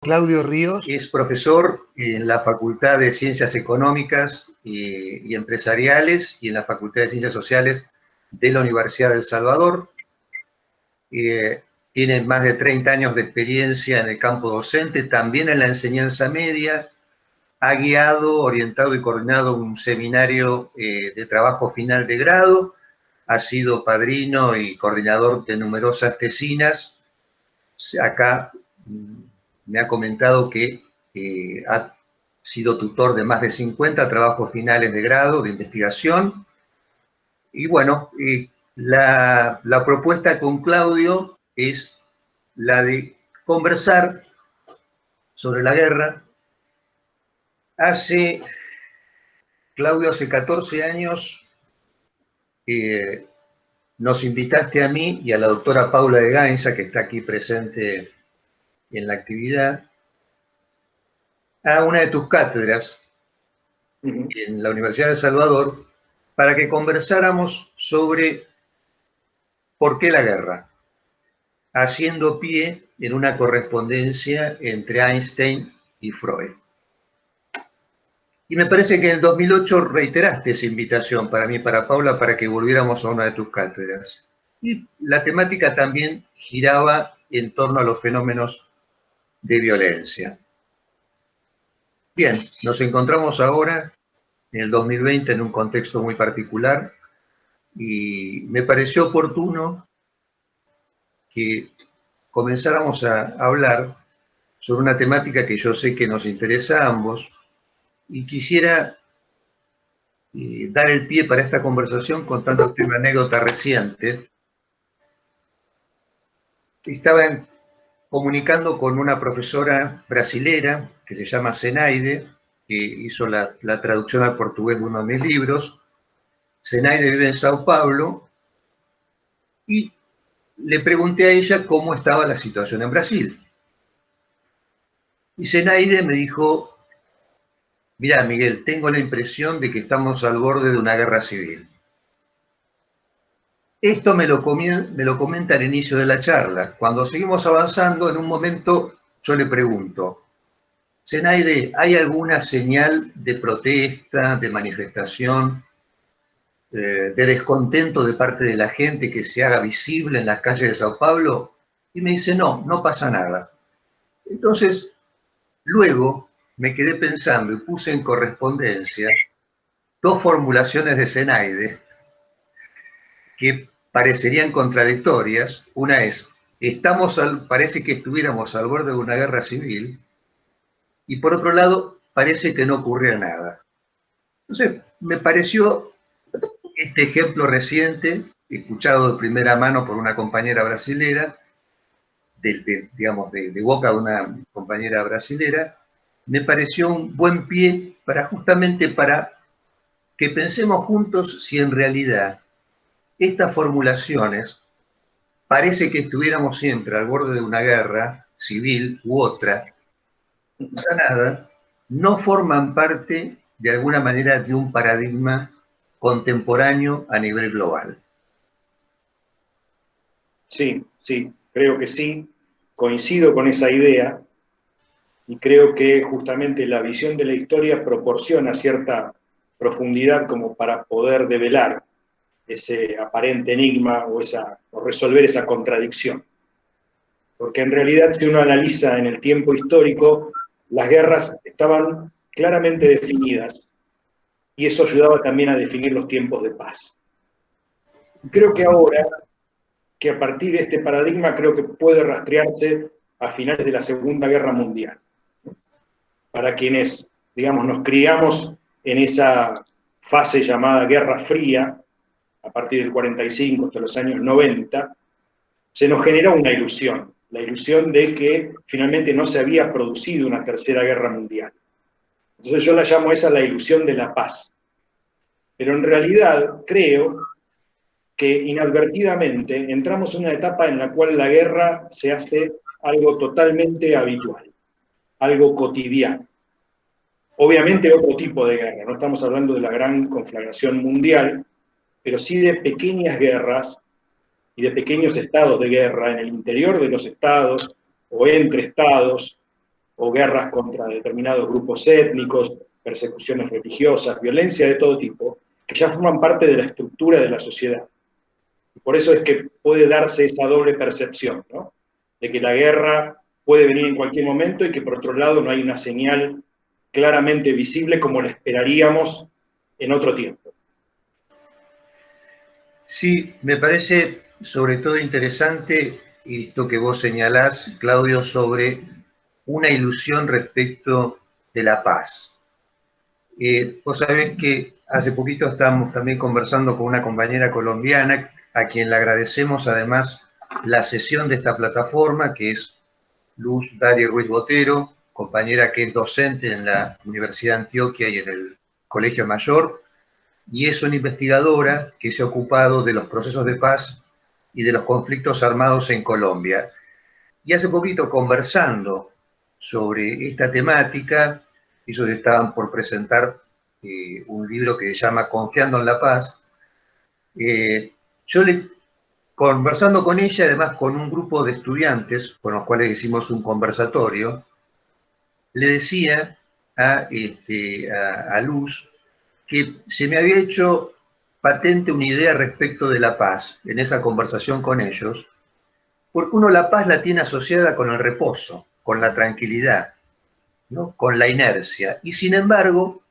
Claudio Ríos. Es profesor en la Facultad de Ciencias Económicas y Empresariales y en la Facultad de Ciencias Sociales de la Universidad de El Salvador. Tiene más de 30 años de experiencia en el campo docente, también en la enseñanza media. Ha guiado, orientado y coordinado un seminario de trabajo final de grado. Ha sido padrino y coordinador de numerosas tesinas. Acá me ha comentado que ha sido tutor de más de 50 trabajos finales de grado de investigación. Y bueno, la propuesta con Claudio es la de conversar sobre la guerra. Claudio, hace 14 años nos invitaste a mí y a la doctora Paula de Gainza, que está aquí presente en la actividad, a una de tus cátedras en la Universidad de El Salvador para que conversáramos sobre por qué la guerra, haciendo pie en una correspondencia entre Einstein y Freud. Y me parece que en el 2008 reiteraste esa invitación para mí y para Paula para que volviéramos a una de tus cátedras. Y la temática también giraba en torno a los fenómenos de violencia. Bien, nos encontramos ahora en el 2020 en un contexto muy particular y me pareció oportuno que comenzáramos a hablar sobre una temática que yo sé que nos interesa a ambos y quisiera dar el pie para esta conversación contándote una anécdota reciente. Estaba comunicando con una profesora brasilera que se llama Zenaide, que hizo la traducción al portugués de uno de mis libros. Zenaide vive en Sao Paulo y le pregunté a ella cómo estaba la situación en Brasil. Y Zenaide me dijo: mirá, Miguel, tengo la impresión de que estamos al borde de una guerra civil. Esto me lo comenta al inicio de la charla. Cuando seguimos avanzando, en un momento yo le pregunto: Zenaide, ¿hay alguna señal de protesta, de manifestación, de descontento de parte de la gente que se haga visible en las calles de Sao Paulo? Y me dice: no, no pasa nada. Entonces, luego me quedé pensando y puse en correspondencia dos formulaciones de Zenaide que parecerían contradictorias. Una es: parece que estuviéramos al borde de una guerra civil, y por otro lado, parece que no ocurriera nada. Entonces, me pareció este ejemplo reciente, escuchado de primera mano por una compañera brasilera, de boca de una compañera brasilera, me pareció un buen pie justamente para que pensemos juntos si en realidad estas formulaciones, parece que estuviéramos siempre al borde de una guerra civil u otra, no pasa nada, no forman parte de alguna manera de un paradigma contemporáneo a nivel global. Sí, creo que sí, coincido con esa idea y creo que justamente la visión de la historia proporciona cierta profundidad como para poder develar ese aparente enigma o resolver esa contradicción. Porque en realidad, si uno analiza en el tiempo histórico, las guerras estaban claramente definidas y eso ayudaba también a definir los tiempos de paz. Y creo que ahora, que a partir de este paradigma creo que puede rastrearse a finales de la Segunda Guerra Mundial. Para quienes, digamos, nos criamos en esa fase llamada Guerra Fría, a partir del 45 hasta los años 90, se nos generó una ilusión, la ilusión de que finalmente no se había producido una tercera guerra mundial. Entonces yo la llamo esa la ilusión de la paz. Pero en realidad creo que inadvertidamente entramos en una etapa en la cual la guerra se hace algo totalmente habitual, algo cotidiano. Obviamente otro tipo de guerra, no estamos hablando de la gran conflagración mundial, pero sí de pequeñas guerras y de pequeños estados de guerra en el interior de los estados, o entre estados, o guerras contra determinados grupos étnicos, persecuciones religiosas, violencia de todo tipo, que ya forman parte de la estructura de la sociedad. Y por eso es que puede darse esa doble percepción, ¿no? De que la guerra puede venir en cualquier momento y que por otro lado no hay una señal claramente visible como la esperaríamos en otro tiempo. Sí, me parece sobre todo interesante esto que vos señalás, Claudio, sobre una ilusión respecto de la paz. Vos sabés que hace poquito estábamos también conversando con una compañera colombiana, a quien le agradecemos además la sesión de esta plataforma, que es Luz Daria Ruiz Botero, compañera que es docente en la Universidad de Antioquia y en el Colegio Mayor, y es una investigadora que se ha ocupado de los procesos de paz y de los conflictos armados en Colombia. Y hace poquito, conversando sobre esta temática, ellos estaban por presentar un libro que se llama Confiando en la Paz. Conversando con ella, además con un grupo de estudiantes con los cuales hicimos un conversatorio, le decía a Luz que se me había hecho patente una idea respecto de la paz en esa conversación con ellos, porque uno la paz la tiene asociada con el reposo, con la tranquilidad, ¿no? Con la inercia. Y sin embargo,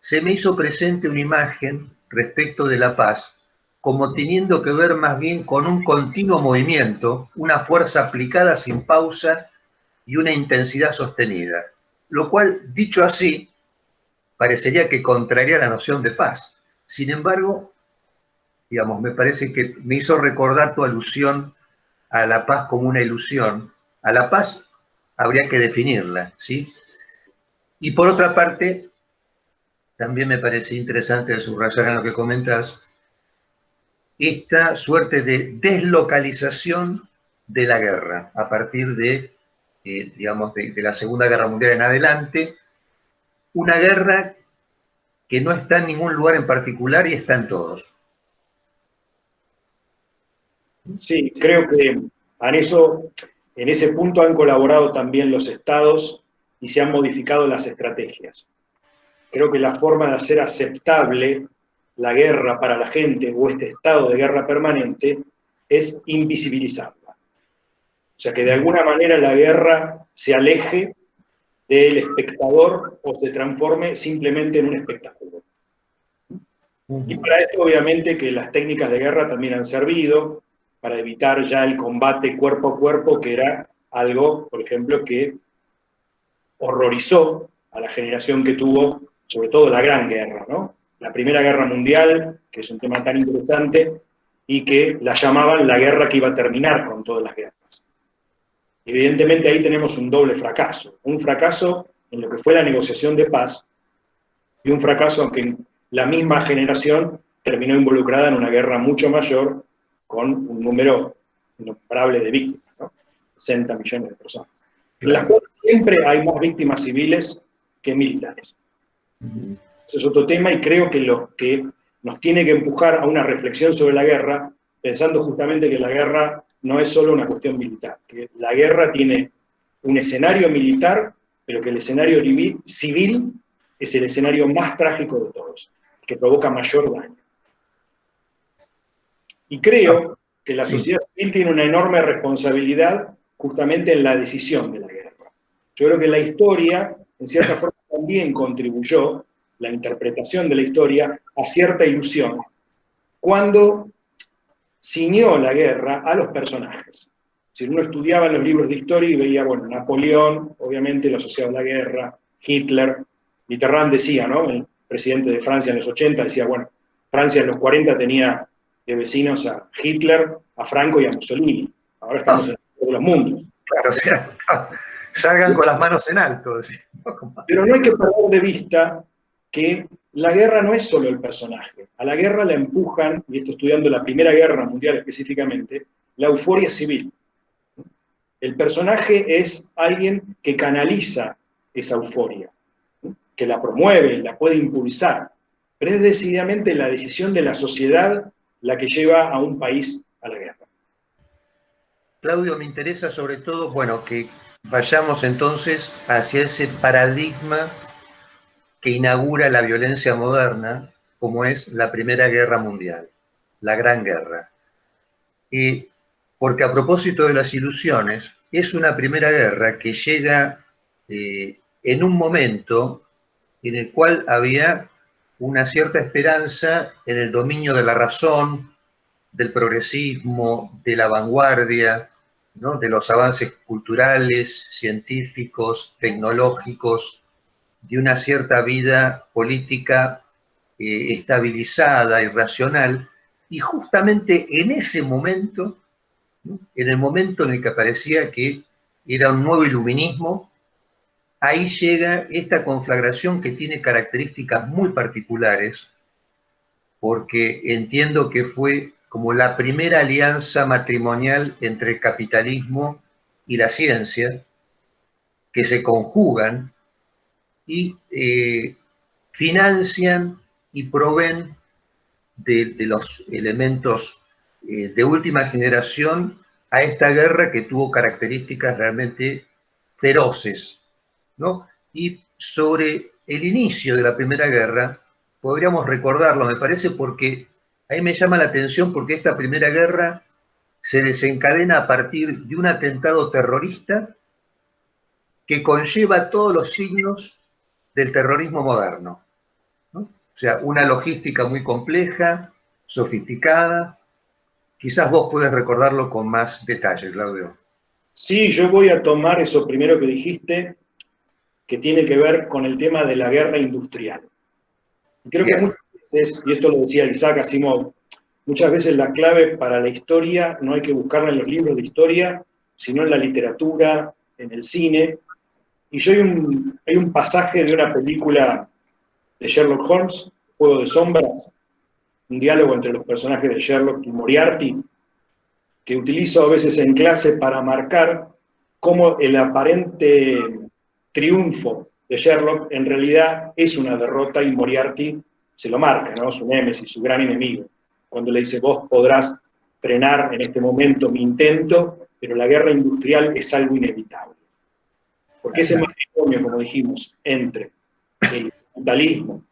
se me hizo presente una imagen respecto de la paz como teniendo que ver más bien con un continuo movimiento, una fuerza aplicada sin pausa y una intensidad sostenida. Lo cual, dicho así, parecería que contraría la noción de paz. Sin embargo, digamos, me parece que me hizo recordar tu alusión a la paz como una ilusión. A la paz habría que definirla, ¿sí? Y por otra parte, también me parece interesante subrayar en lo que comentas, esta suerte de deslocalización de la guerra a partir de, digamos, de la Segunda Guerra Mundial en adelante, una guerra que no está en ningún lugar en particular y está en todos. Sí, creo que en ese punto han colaborado también los estados y se han modificado las estrategias. Creo que la forma de hacer aceptable la guerra para la gente o este estado de guerra permanente es invisibilizarla. O sea, que de alguna manera la guerra se aleje del espectador o se transforme simplemente en un espectáculo. Y para esto, obviamente, que las técnicas de guerra también han servido para evitar ya el combate cuerpo a cuerpo, que era algo, por ejemplo, que horrorizó a la generación que tuvo, sobre todo la Gran Guerra, ¿no? La Primera Guerra Mundial, que es un tema tan interesante, y que la llamaban la guerra que iba a terminar con todas las guerras. Evidentemente ahí tenemos un doble fracaso. Un fracaso en lo que fue la negociación de paz, y un fracaso en que la misma generación terminó involucrada en una guerra mucho mayor, con un número innombrable de víctimas, ¿no? 60 millones de personas. En las cuales siempre hay más víctimas civiles que militares. Ese es otro tema y creo que lo que nos tiene que empujar a una reflexión sobre la guerra, pensando justamente que la guerra no es solo una cuestión militar, que la guerra tiene un escenario militar, pero que el escenario civil es el escenario más trágico de todos, que provoca mayor daño. Y creo que la sociedad civil tiene una enorme responsabilidad justamente en la decisión de la guerra. Yo creo que la historia, en cierta forma, también contribuyó, la interpretación de la historia, a cierta ilusión, cuando ciñó la guerra a los personajes. Si uno estudiaba en los libros de historia y veía, bueno, Napoleón, obviamente lo asociaba a la guerra, Hitler, Mitterrand decía, ¿no? El presidente de Francia en los 80 decía, bueno, Francia en los 40 tenía de vecinos a Hitler, a Franco y a Mussolini. Ahora estamos en todos los mundos. Claro, o sea, salgan con las manos en alto. Pero no hay que perder de vista que la guerra no es solo el personaje. A la guerra la empujan, y esto estudiando la Primera Guerra Mundial específicamente, la euforia civil. El personaje es alguien que canaliza esa euforia, que la promueve, la puede impulsar. Pero es decididamente la decisión de la sociedad la que lleva a un país a la guerra. Claudio, me interesa sobre todo, bueno, que Vayamos entonces hacia ese paradigma que inaugura la violencia moderna, como es la Primera Guerra Mundial, la Gran Guerra. Porque a propósito de las ilusiones, es una Primera Guerra que llega en un momento en el cual había una cierta esperanza en el dominio de la razón, del progresismo, de la vanguardia, ¿no? De los avances culturales, científicos, tecnológicos, de una cierta vida política estabilizada y racional, y justamente en ese momento, ¿no? En el momento en el que parecía que era un nuevo iluminismo, ahí llega esta conflagración que tiene características muy particulares, porque entiendo que fue como la primera alianza matrimonial entre el capitalismo y la ciencia, que se conjugan y financian y proveen de los elementos de última generación a esta guerra que tuvo características realmente feroces, ¿no? Y sobre el inicio de la Primera Guerra, podríamos recordarlo, me parece, porque a mí me llama la atención porque esta Primera Guerra se desencadena a partir de un atentado terrorista que conlleva todos los signos del terrorismo moderno, ¿no? O sea, una logística muy compleja, sofisticada. Quizás vos puedes recordarlo con más detalle, Claudio. Sí, yo voy a tomar eso primero que dijiste, que tiene que ver con el tema de la guerra industrial. Y creo que Bien. muchas veces, y esto lo decía Isaac Asimov, muchas veces la clave para la historia no hay que buscarla en los libros de historia, sino en la literatura, en el cine. Y yo hay un pasaje de una película de Sherlock Holmes, Juego de Sombras, un diálogo entre los personajes de Sherlock y Moriarty, que utilizo a veces en clase para marcar cómo el aparente triunfo de Sherlock en realidad es una derrota y Moriarty se lo marca, ¿no? Su némesis, su gran enemigo. Cuando le dice, vos podrás frenar en este momento mi intento, pero la guerra industrial es algo inevitable. Porque ese matrimonio, como dijimos, entre el capitalismo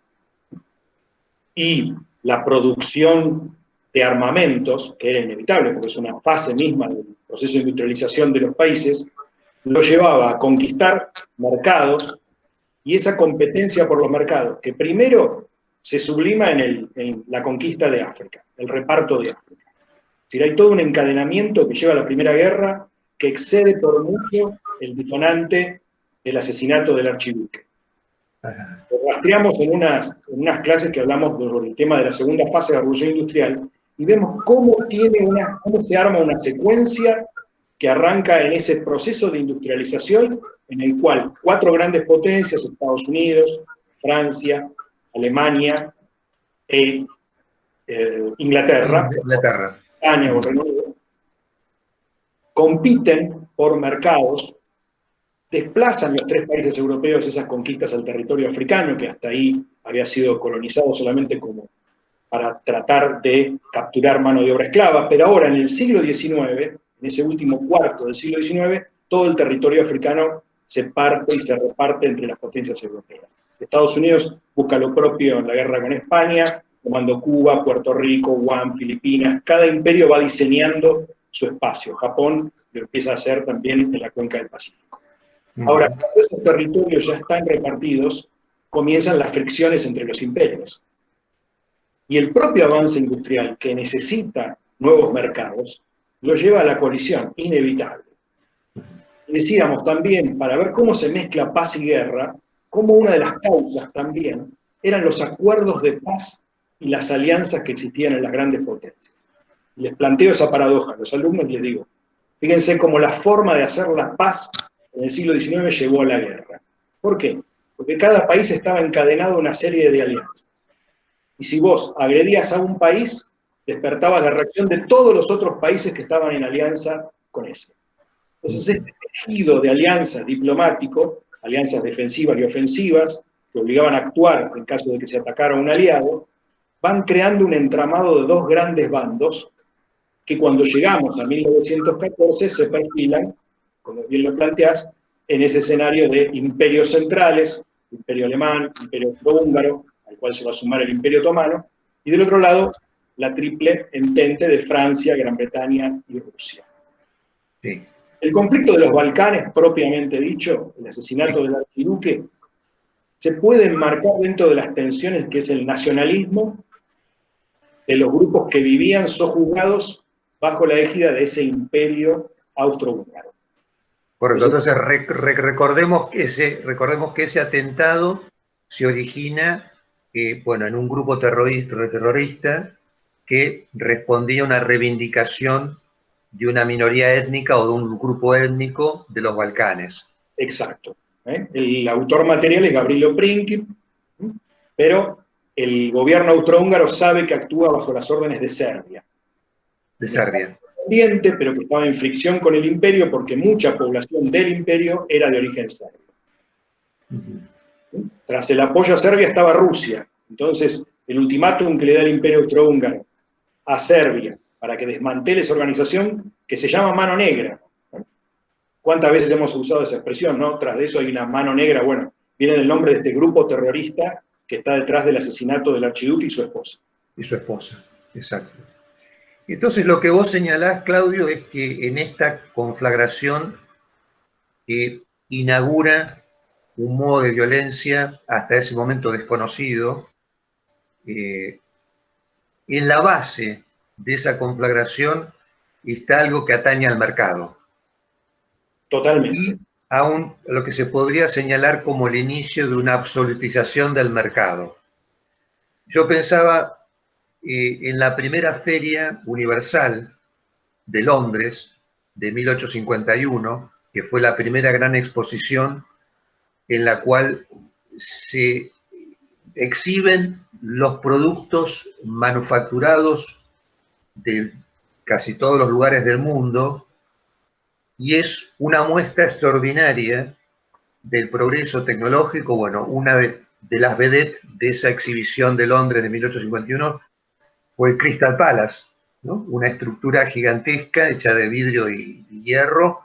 y la producción de armamentos, que era inevitable, porque es una fase misma del proceso de industrialización de los países, lo llevaba a conquistar mercados y esa competencia por los mercados, que primero se sublima en la conquista de África, el reparto de África. Es decir, hay todo un encadenamiento que lleva a la Primera Guerra que excede por mucho el detonante del asesinato del archiduque. Lo rastreamos en unas clases que hablamos sobre el tema de la segunda fase de la revolución industrial y vemos cómo se arma una secuencia que arranca en ese proceso de industrialización en el cual 4 grandes potencias, Estados Unidos, Francia, Alemania e Inglaterra, España o Reino Unido, compiten por mercados, desplazan los 3 países europeos esas conquistas al territorio africano, que hasta ahí había sido colonizado solamente como para tratar de capturar mano de obra esclava, pero ahora en el siglo XIX, en ese último cuarto del siglo XIX, todo el territorio africano se parte y se reparte entre las potencias europeas. Estados Unidos busca lo propio en la guerra con España, tomando Cuba, Puerto Rico, Guam, Filipinas, cada imperio va diseñando su espacio. Japón lo empieza a hacer también en la cuenca del Pacífico. Ahora, cuando esos territorios ya están repartidos, comienzan las fricciones entre los imperios. Y el propio avance industrial, que necesita nuevos mercados, lo lleva a la colisión, inevitable. Y decíamos también, para ver cómo se mezcla paz y guerra, como una de las causas también eran los acuerdos de paz y las alianzas que existían en las grandes potencias. Y les planteo esa paradoja a los alumnos y les digo, fíjense cómo la forma de hacer la paz en el siglo XIX llevó a la guerra. ¿Por qué? Porque cada país estaba encadenado a una serie de alianzas. Y si vos agredías a un país, despertabas la reacción de todos los otros países que estaban en alianza con ese. Entonces, este tejido de alianzas diplomático, alianzas defensivas y ofensivas, que obligaban a actuar en caso de que se atacara a un aliado, van creando un entramado de 2 grandes bandos que cuando llegamos a 1914 se perfilan, como bien lo planteás, en ese escenario de imperios centrales, imperio alemán, imperio austrohúngaro, al cual se va a sumar el imperio otomano, y del otro lado, la triple entente de Francia, Gran Bretaña y Rusia. Sí. El conflicto de los Balcanes, propiamente dicho, el asesinato del archiduque, se puede enmarcar dentro de las tensiones que es el nacionalismo de los grupos que vivían sojuzgados bajo la égida de ese imperio austrohúngaro. Correcto, entonces recordemos que ese atentado se origina bueno, en un grupo terrorista que respondía a una reivindicación de una minoría étnica o de un grupo étnico de los Balcanes. Exacto. El autor material es Gavrilo Princip, pero el gobierno austrohúngaro sabe que actúa bajo las órdenes de Serbia. De Serbia. Pero que estaba en fricción con el imperio porque mucha población del imperio era de origen serbio. Tras el apoyo a Serbia estaba Rusia. Entonces, el ultimátum que le da el imperio austrohúngaro a Serbia para que desmantele esa organización, que se llama Mano Negra. ¿Cuántas veces hemos usado esa expresión, no? Tras de eso hay una mano negra, bueno, viene del nombre de este grupo terrorista que está detrás del asesinato del archiduque y su esposa. Y su esposa, exacto. Entonces lo que vos señalás, Claudio, es que en esta conflagración que inaugura un modo de violencia hasta ese momento desconocido, en la base de esa conflagración está algo que atañe al mercado. Totalmente. Y aún lo que se podría señalar como el inicio de una absolutización del mercado. Yo pensaba en la primera Feria Universal de Londres de 1851, que fue la primera gran exposición en la cual se exhiben los productos manufacturados de casi todos los lugares del mundo, y es una muestra extraordinaria del progreso tecnológico. Bueno, una de las vedettes de esa exhibición de Londres de 1851 fue el Crystal Palace, ¿no? Una estructura gigantesca hecha de vidrio y hierro.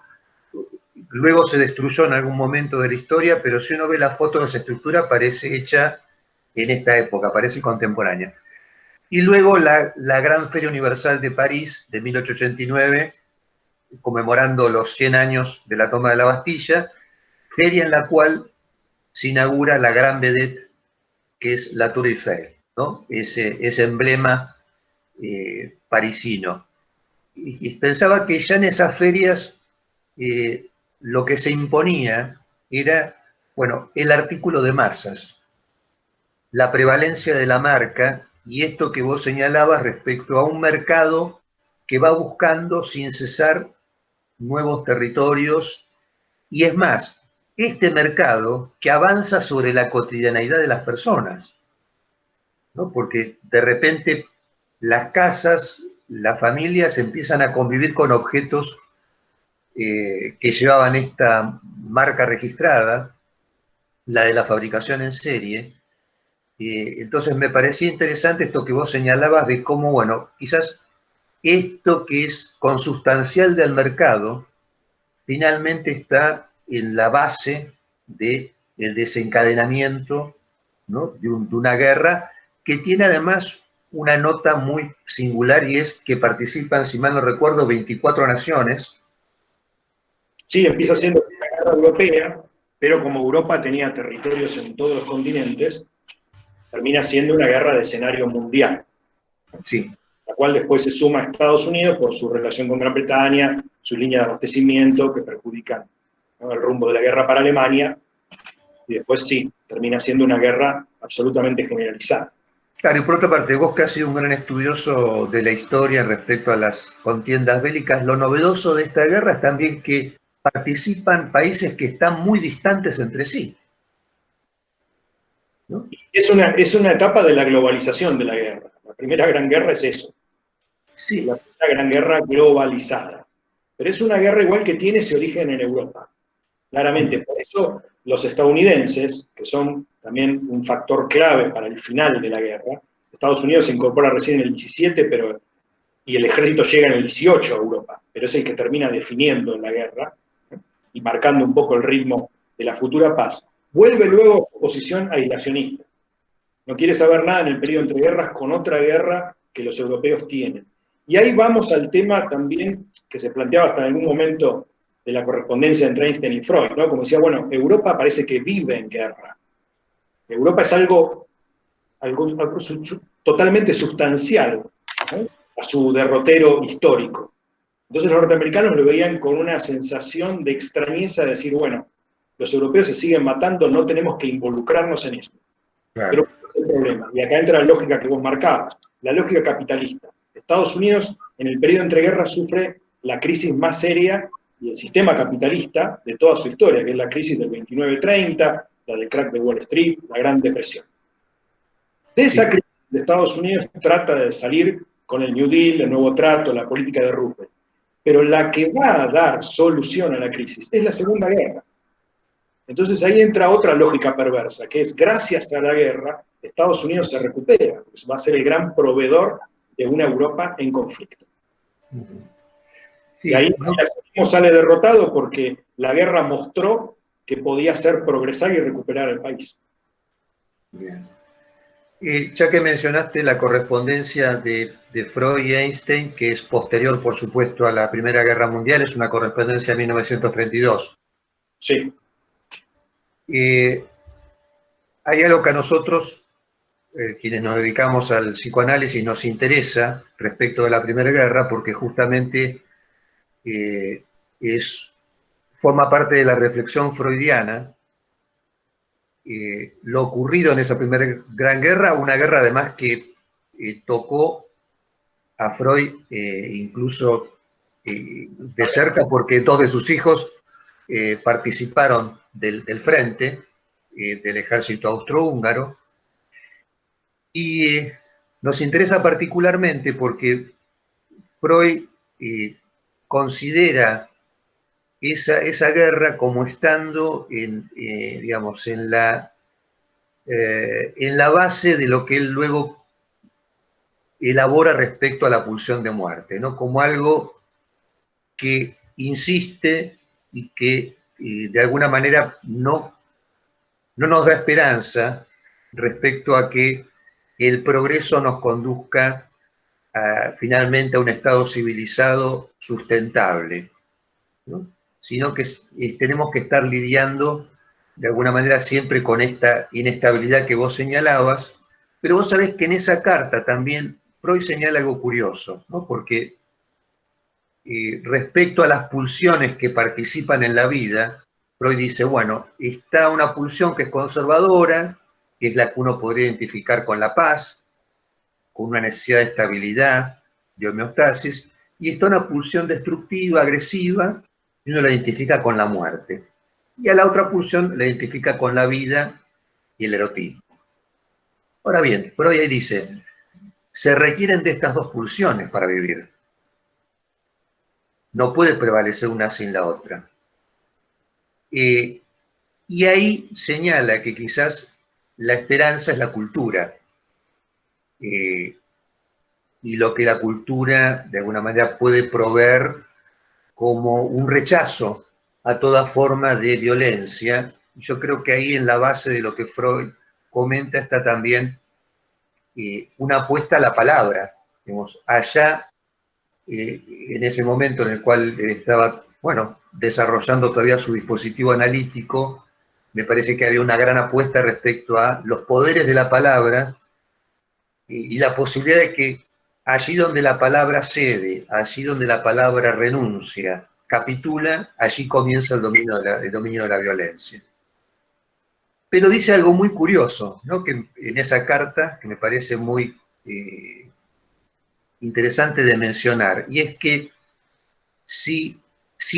Luego se destruyó en algún momento de la historia, pero si uno ve la foto de esa estructura parece hecha en esta época, parece contemporánea. Y luego la Gran Feria Universal de París de 1889, conmemorando los 100 años de la toma de la Bastilla, feria en la cual se inaugura la gran vedette que es la Tour Eiffel, ¿no? Ese emblema parisino. Y pensaba que ya en esas ferias lo que se imponía era, bueno, el artículo de masas, la prevalencia de la marca y esto que vos señalabas respecto a un mercado que va buscando sin cesar nuevos territorios, y es más, este mercado que avanza sobre la cotidianeidad de las personas, ¿no? Porque de repente las casas, las familias empiezan a convivir con objetos que llevaban esta marca registrada, la de la fabricación en serie. Entonces me parecía interesante esto que vos señalabas de cómo, bueno, quizás esto que es consustancial del mercado, finalmente está en la base del desencadenamiento, ¿no? de una guerra que tiene además una nota muy singular, y es que participan, si mal no recuerdo, 24 naciones. Sí, empieza siendo una guerra europea, pero como Europa tenía territorios en todos los continentes, termina siendo una guerra de escenario mundial. Sí. La cual después se suma a Estados Unidos por su relación con Gran Bretaña, sus líneas de abastecimiento que perjudican, ¿no?, el rumbo de la guerra para Alemania, y después sí, termina siendo una guerra absolutamente generalizada. Claro, y por otra parte, vos que has sido un gran estudioso de la historia respecto a las contiendas bélicas, lo novedoso de esta guerra es también que participan países que están muy distantes entre sí, ¿no? Es una etapa de la globalización de la guerra. La primera gran guerra es eso. Sí. La primera gran guerra globalizada. Pero es una guerra igual que tiene ese origen en Europa. Claramente, por eso los estadounidenses, que son también un factor clave para el final de la guerra, Estados Unidos se incorpora recién en el 17, y el ejército llega en el 18 a Europa, pero es el que termina definiendo en la guerra. y marcando un poco el ritmo de la futura paz. Vuelve luego a su posición aislacionista. No quiere saber nada en el periodo entre guerras con otra guerra que los europeos tienen. Y ahí vamos al tema también que se planteaba hasta en algún momento de la correspondencia entre Einstein y Freud, ¿no? Como decía, bueno, Europa parece que vive en guerra. Europa es algo totalmente sustancial, ¿no?, a su derrotero histórico. Entonces los norteamericanos lo veían con una sensación de extrañeza, de decir, bueno, los europeos se siguen matando, no tenemos que involucrarnos en eso. Claro. Pero ¿cuál es el problema? Y acá entra la lógica que vos marcabas, la lógica capitalista. Estados Unidos, en el periodo entre guerras, sufre la crisis más seria y el sistema capitalista de toda su historia, que es la crisis del 29-30, la del crack de Wall Street, la Gran Depresión. De esa crisis de Estados Unidos trata de salir con el New Deal, el nuevo trato, la política de Roosevelt. Pero la que va a dar solución a la crisis es la Segunda Guerra. Entonces ahí entra otra lógica perversa, que es gracias a la guerra, Estados Unidos se recupera, pues va a ser el gran proveedor de una Europa en conflicto. Sí, y ahí ¿no? el comunismo sale derrotado porque la guerra mostró que podía hacer progresar y recuperar el país. Bien. Ya que mencionaste la correspondencia de Freud y Einstein, que es posterior, por supuesto, a la Primera Guerra Mundial, es una correspondencia de 1932. Sí. Hay algo que a nosotros, quienes nos dedicamos al psicoanálisis, nos interesa respecto de la Primera Guerra, porque justamente forma parte de la reflexión freudiana, lo ocurrido en esa primera gran guerra, una guerra además que tocó a Freud incluso de cerca, porque dos de sus hijos participaron del frente, del ejército austrohúngaro, y nos interesa particularmente porque Freud considera esa guerra como estando digamos, en la base de lo que él luego elabora respecto a la pulsión de muerte, ¿no? Como algo que insiste y que de alguna manera no nos da esperanza respecto a que el progreso nos conduzca finalmente a un estado civilizado sustentable, ¿no? Sino que tenemos que estar lidiando de alguna manera siempre con esta inestabilidad que vos señalabas, pero vos sabés que en esa carta también Freud señala algo curioso, ¿no? Porque respecto a las pulsiones que participan en la vida, Freud dice, bueno, está una pulsión que es conservadora, que es la que uno podría identificar con la paz, con una necesidad de estabilidad, de homeostasis, y está una pulsión destructiva, agresiva, y uno la identifica con la muerte. Y a la otra pulsión la identifica con la vida y el erotismo. Ahora bien, Freud ahí dice, se requieren de estas dos pulsiones para vivir. No puede prevalecer una sin la otra. Y ahí señala que quizás la esperanza es la cultura. Y lo que la cultura de alguna manera puede proveer como un rechazo a toda forma de violencia. Yo creo que ahí en la base de lo que Freud comenta está también una apuesta a la palabra. Digamos, allá, en ese momento en el cual estaba, bueno, desarrollando todavía su dispositivo analítico, me parece que había una gran apuesta respecto a los poderes de la palabra y la posibilidad de que allí donde la palabra cede, allí donde la palabra renuncia, capitula, allí comienza el dominio de la violencia. Pero dice algo muy curioso, ¿no? Que en esa carta, que me parece muy interesante de mencionar, y es que si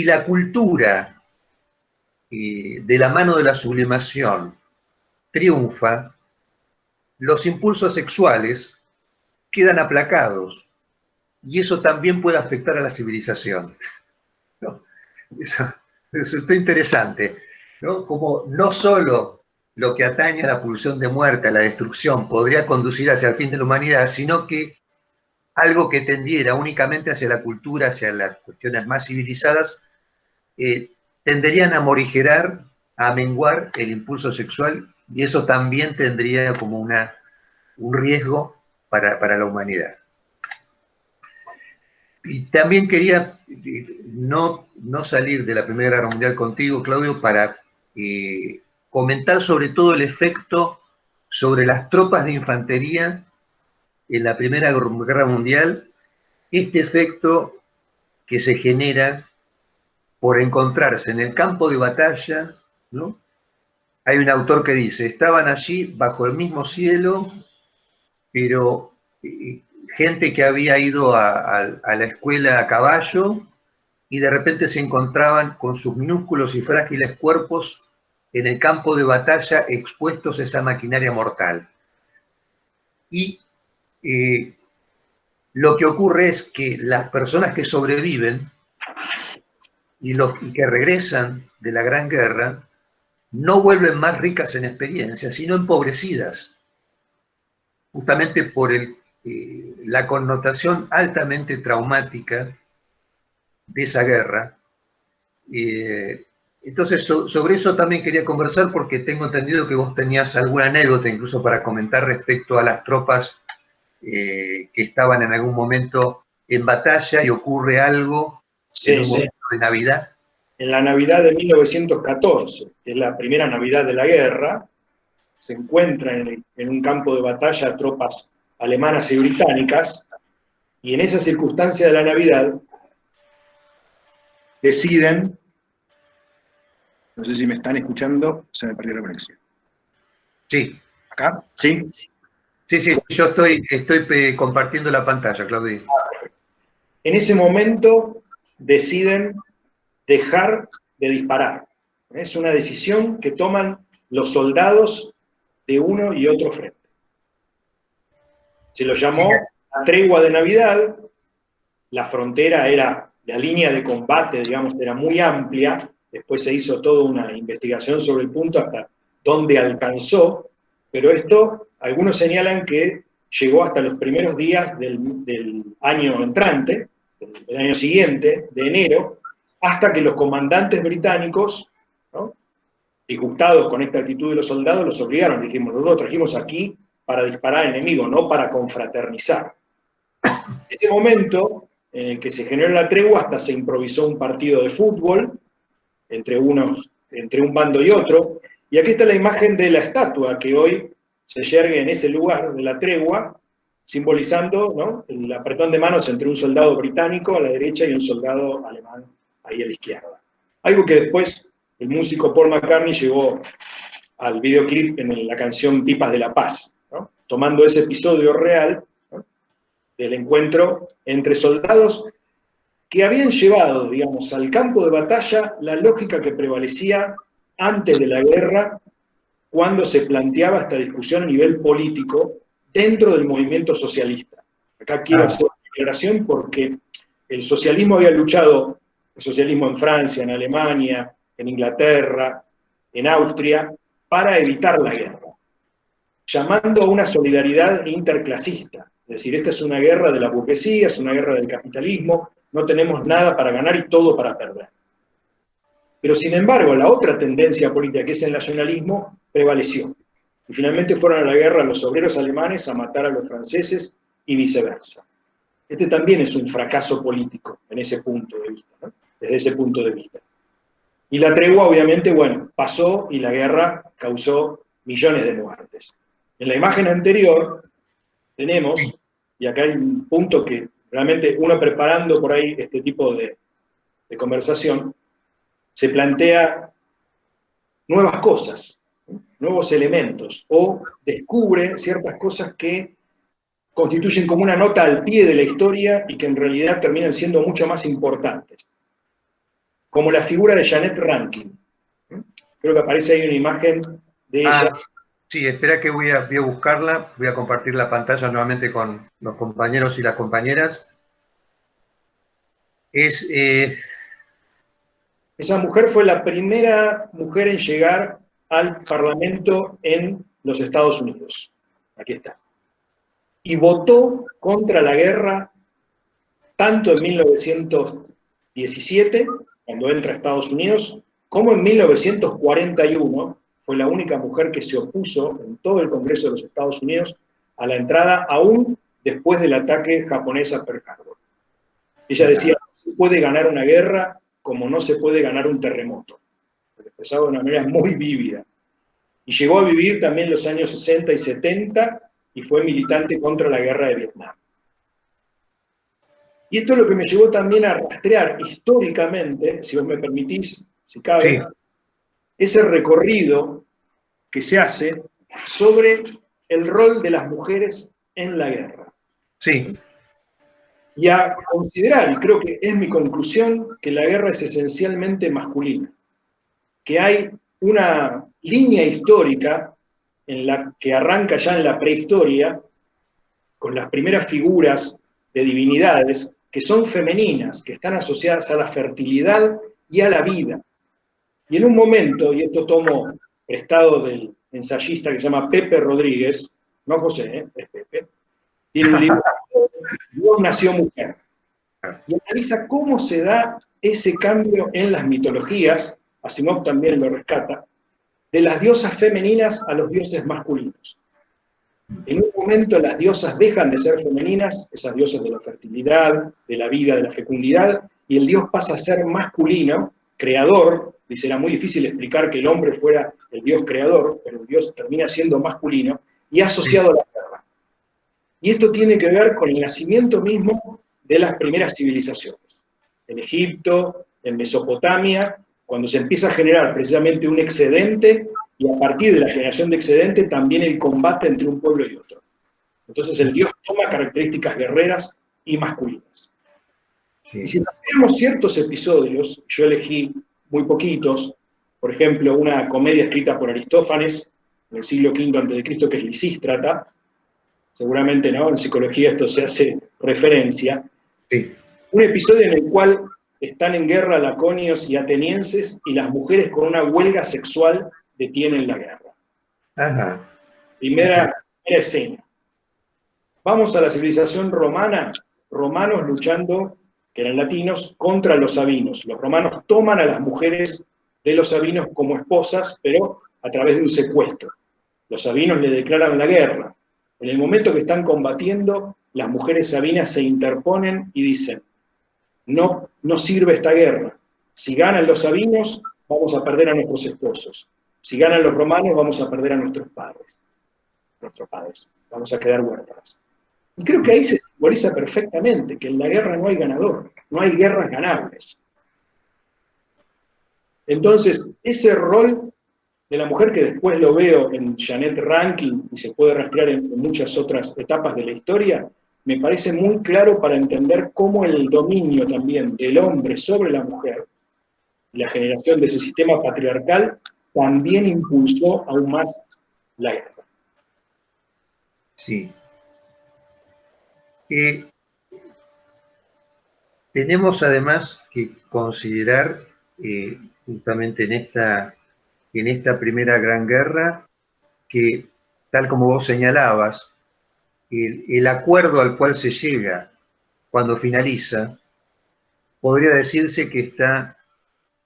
la cultura de la mano de la sublimación triunfa, los impulsos sexuales quedan aplacados, y eso también puede afectar a la civilización, ¿no? Eso resultó interesante, ¿no? Como no solo lo que atañe a la pulsión de muerte, a la destrucción, podría conducir hacia el fin de la humanidad, sino que algo que tendiera únicamente hacia la cultura, hacia las cuestiones más civilizadas, tenderían a morigerar, a menguar el impulso sexual, y eso también tendría como un riesgo para la humanidad. Y también quería no salir de la Primera Guerra Mundial contigo, Claudio, para comentar sobre todo el efecto sobre las tropas de infantería en la Primera Guerra Mundial, este efecto que se genera por encontrarse en el campo de batalla, ¿no? Hay un autor que dice, estaban allí bajo el mismo cielo, pero gente que había ido a la escuela a caballo y de repente se encontraban con sus minúsculos y frágiles cuerpos en el campo de batalla expuestos a esa maquinaria mortal. Y lo que ocurre es que las personas que sobreviven y que regresan de la Gran Guerra no vuelven más ricas en experiencia, sino empobrecidas, justamente por la connotación altamente traumática de esa guerra. Entonces, sobre eso también quería conversar, porque tengo entendido que vos tenías alguna anécdota incluso para comentar respecto a las tropas que estaban en algún momento en batalla y ocurre algo en un momento de Navidad. En la Navidad de 1914, que es la primera Navidad de la guerra, se encuentran en un campo de batalla tropas alemanas y británicas, y en esa circunstancia de la Navidad deciden, no sé si me están escuchando, se me perdió la conexión. Sí. ¿Acá? ¿Sí? Sí, yo estoy compartiendo la pantalla, Claudio. En ese momento deciden dejar de disparar. Es una decisión que toman los soldados de uno y otro frente. Se lo llamó la tregua de Navidad. La frontera era, la línea de combate, digamos, era muy amplia. Después se hizo toda una investigación sobre el punto hasta dónde alcanzó, pero esto, algunos señalan que llegó hasta los primeros días del año entrante, del año siguiente, de enero, hasta que los comandantes británicos, ¿no?, disgustados con esta actitud de los soldados, los obligaron, dijimos, nosotros trajimos aquí para disparar al enemigo, no para confraternizar. En ese momento en el que se generó la tregua, hasta se improvisó un partido de fútbol entre un bando y otro, y aquí está la imagen de la estatua que hoy se yergue en ese lugar de la tregua, simbolizando, ¿no?, el apretón de manos entre un soldado británico a la derecha y un soldado alemán ahí a la izquierda. Algo que después el músico Paul McCartney llevó al videoclip en la canción Pipas de la Paz, ¿no?, tomando ese episodio real, ¿no?, del encuentro entre soldados que habían llevado, digamos, al campo de batalla la lógica que prevalecía antes de la guerra, cuando se planteaba esta discusión a nivel político dentro del movimiento socialista. Acá quiero hacer una aclaración porque el socialismo había luchado, el socialismo en Francia, en Alemania, en Inglaterra, en Austria, para evitar la guerra, llamando a una solidaridad interclasista. Es decir, esta es una guerra de la burguesía, es una guerra del capitalismo, no tenemos nada para ganar y todo para perder. Pero sin embargo, la otra tendencia política, que es el nacionalismo, prevaleció. Y finalmente fueron a la guerra los obreros alemanes a matar a los franceses y viceversa. Este también es un fracaso político en ese punto de vista, ¿no?, desde ese punto de vista. Y la tregua, obviamente, bueno, pasó y la guerra causó millones de muertes. En la imagen anterior tenemos, y acá hay un punto que realmente uno preparando por ahí este tipo de conversación, se plantea nuevas cosas, nuevos elementos, o descubre ciertas cosas que constituyen como una nota al pie de la historia y que en realidad terminan siendo mucho más importantes. Como la figura de Jeannette Rankin. Creo que aparece ahí una imagen de ella. Sí, espera que voy a buscarla, voy a compartir la pantalla nuevamente con los compañeros y las compañeras. Esa mujer fue la primera mujer en llegar al Parlamento en los Estados Unidos. Aquí está. Y votó contra la guerra tanto en 1917, cuando entra a Estados Unidos, cómo en 1941 fue la única mujer que se opuso en todo el Congreso de los Estados Unidos a la entrada aún después del ataque japonés a Pearl Harbor. Ella decía, no se puede ganar una guerra como no se puede ganar un terremoto. Lo expresaba de una manera muy vívida. Y llegó a vivir también los años 60 y 70 y fue militante contra la guerra de Vietnam. Y esto es lo que me llevó también a rastrear históricamente, si vos me permitís, si cabe, sí, ese recorrido que se hace sobre el rol de las mujeres en la guerra. Sí. Y a considerar, y creo que es mi conclusión, que la guerra es esencialmente masculina. Que hay una línea histórica en la que arranca ya en la prehistoria, con las primeras figuras de divinidades que son femeninas, que están asociadas a la fertilidad y a la vida. Y en un momento, y esto tomo prestado del ensayista que se llama Pepe Rodríguez, no José, es Pepe, tiene un libro, Dios nació mujer, y analiza cómo se da ese cambio en las mitologías, Asimov también lo rescata, de las diosas femeninas a los dioses masculinos. En un momento las diosas dejan de ser femeninas, esas diosas de la fertilidad, de la vida, de la fecundidad, y el dios pasa a ser masculino, creador. Dice, era muy difícil explicar que el hombre fuera el dios creador, pero el dios termina siendo masculino, y asociado a la guerra. Y esto tiene que ver con el nacimiento mismo de las primeras civilizaciones. En Egipto, en Mesopotamia, cuando se empieza a generar precisamente un excedente, y a partir de la generación de excedente también el combate entre un pueblo y otro. Entonces el dios toma características guerreras y masculinas. Sí. Y si nos vemos ciertos episodios, yo elegí muy poquitos, por ejemplo, una comedia escrita por Aristófanes, en el siglo V a.C., que es Lisístrata, seguramente ¿no? En psicología esto se hace referencia, sí. Un episodio en el cual están en guerra laconios y atenienses y las mujeres con una huelga sexual detienen la guerra. Ajá. Primera escena. Vamos a la civilización romana, romanos luchando, que eran latinos, contra los sabinos. Los romanos toman a las mujeres de los sabinos como esposas, pero a través de un secuestro. Los sabinos le declaran la guerra. En el momento que están combatiendo, las mujeres sabinas se interponen y dicen, no sirve esta guerra. Si ganan los sabinos, vamos a perder a nuestros esposos. Si ganan los romanos, vamos a perder a nuestros padres. Vamos a quedar huérfanas. Y creo que ahí se simboliza perfectamente que en la guerra no hay ganador, no hay guerras ganables. Entonces, ese rol de la mujer, que después lo veo en Jeannette Rankin y se puede rastrear en muchas otras etapas de la historia, me parece muy claro para entender cómo el dominio también del hombre sobre la mujer, la generación de ese sistema patriarcal, también impulsó aún más la guerra. Sí. Tenemos además que considerar, justamente en esta primera gran guerra, que, tal como vos señalabas, el acuerdo al cual se llega cuando finaliza, podría decirse que está,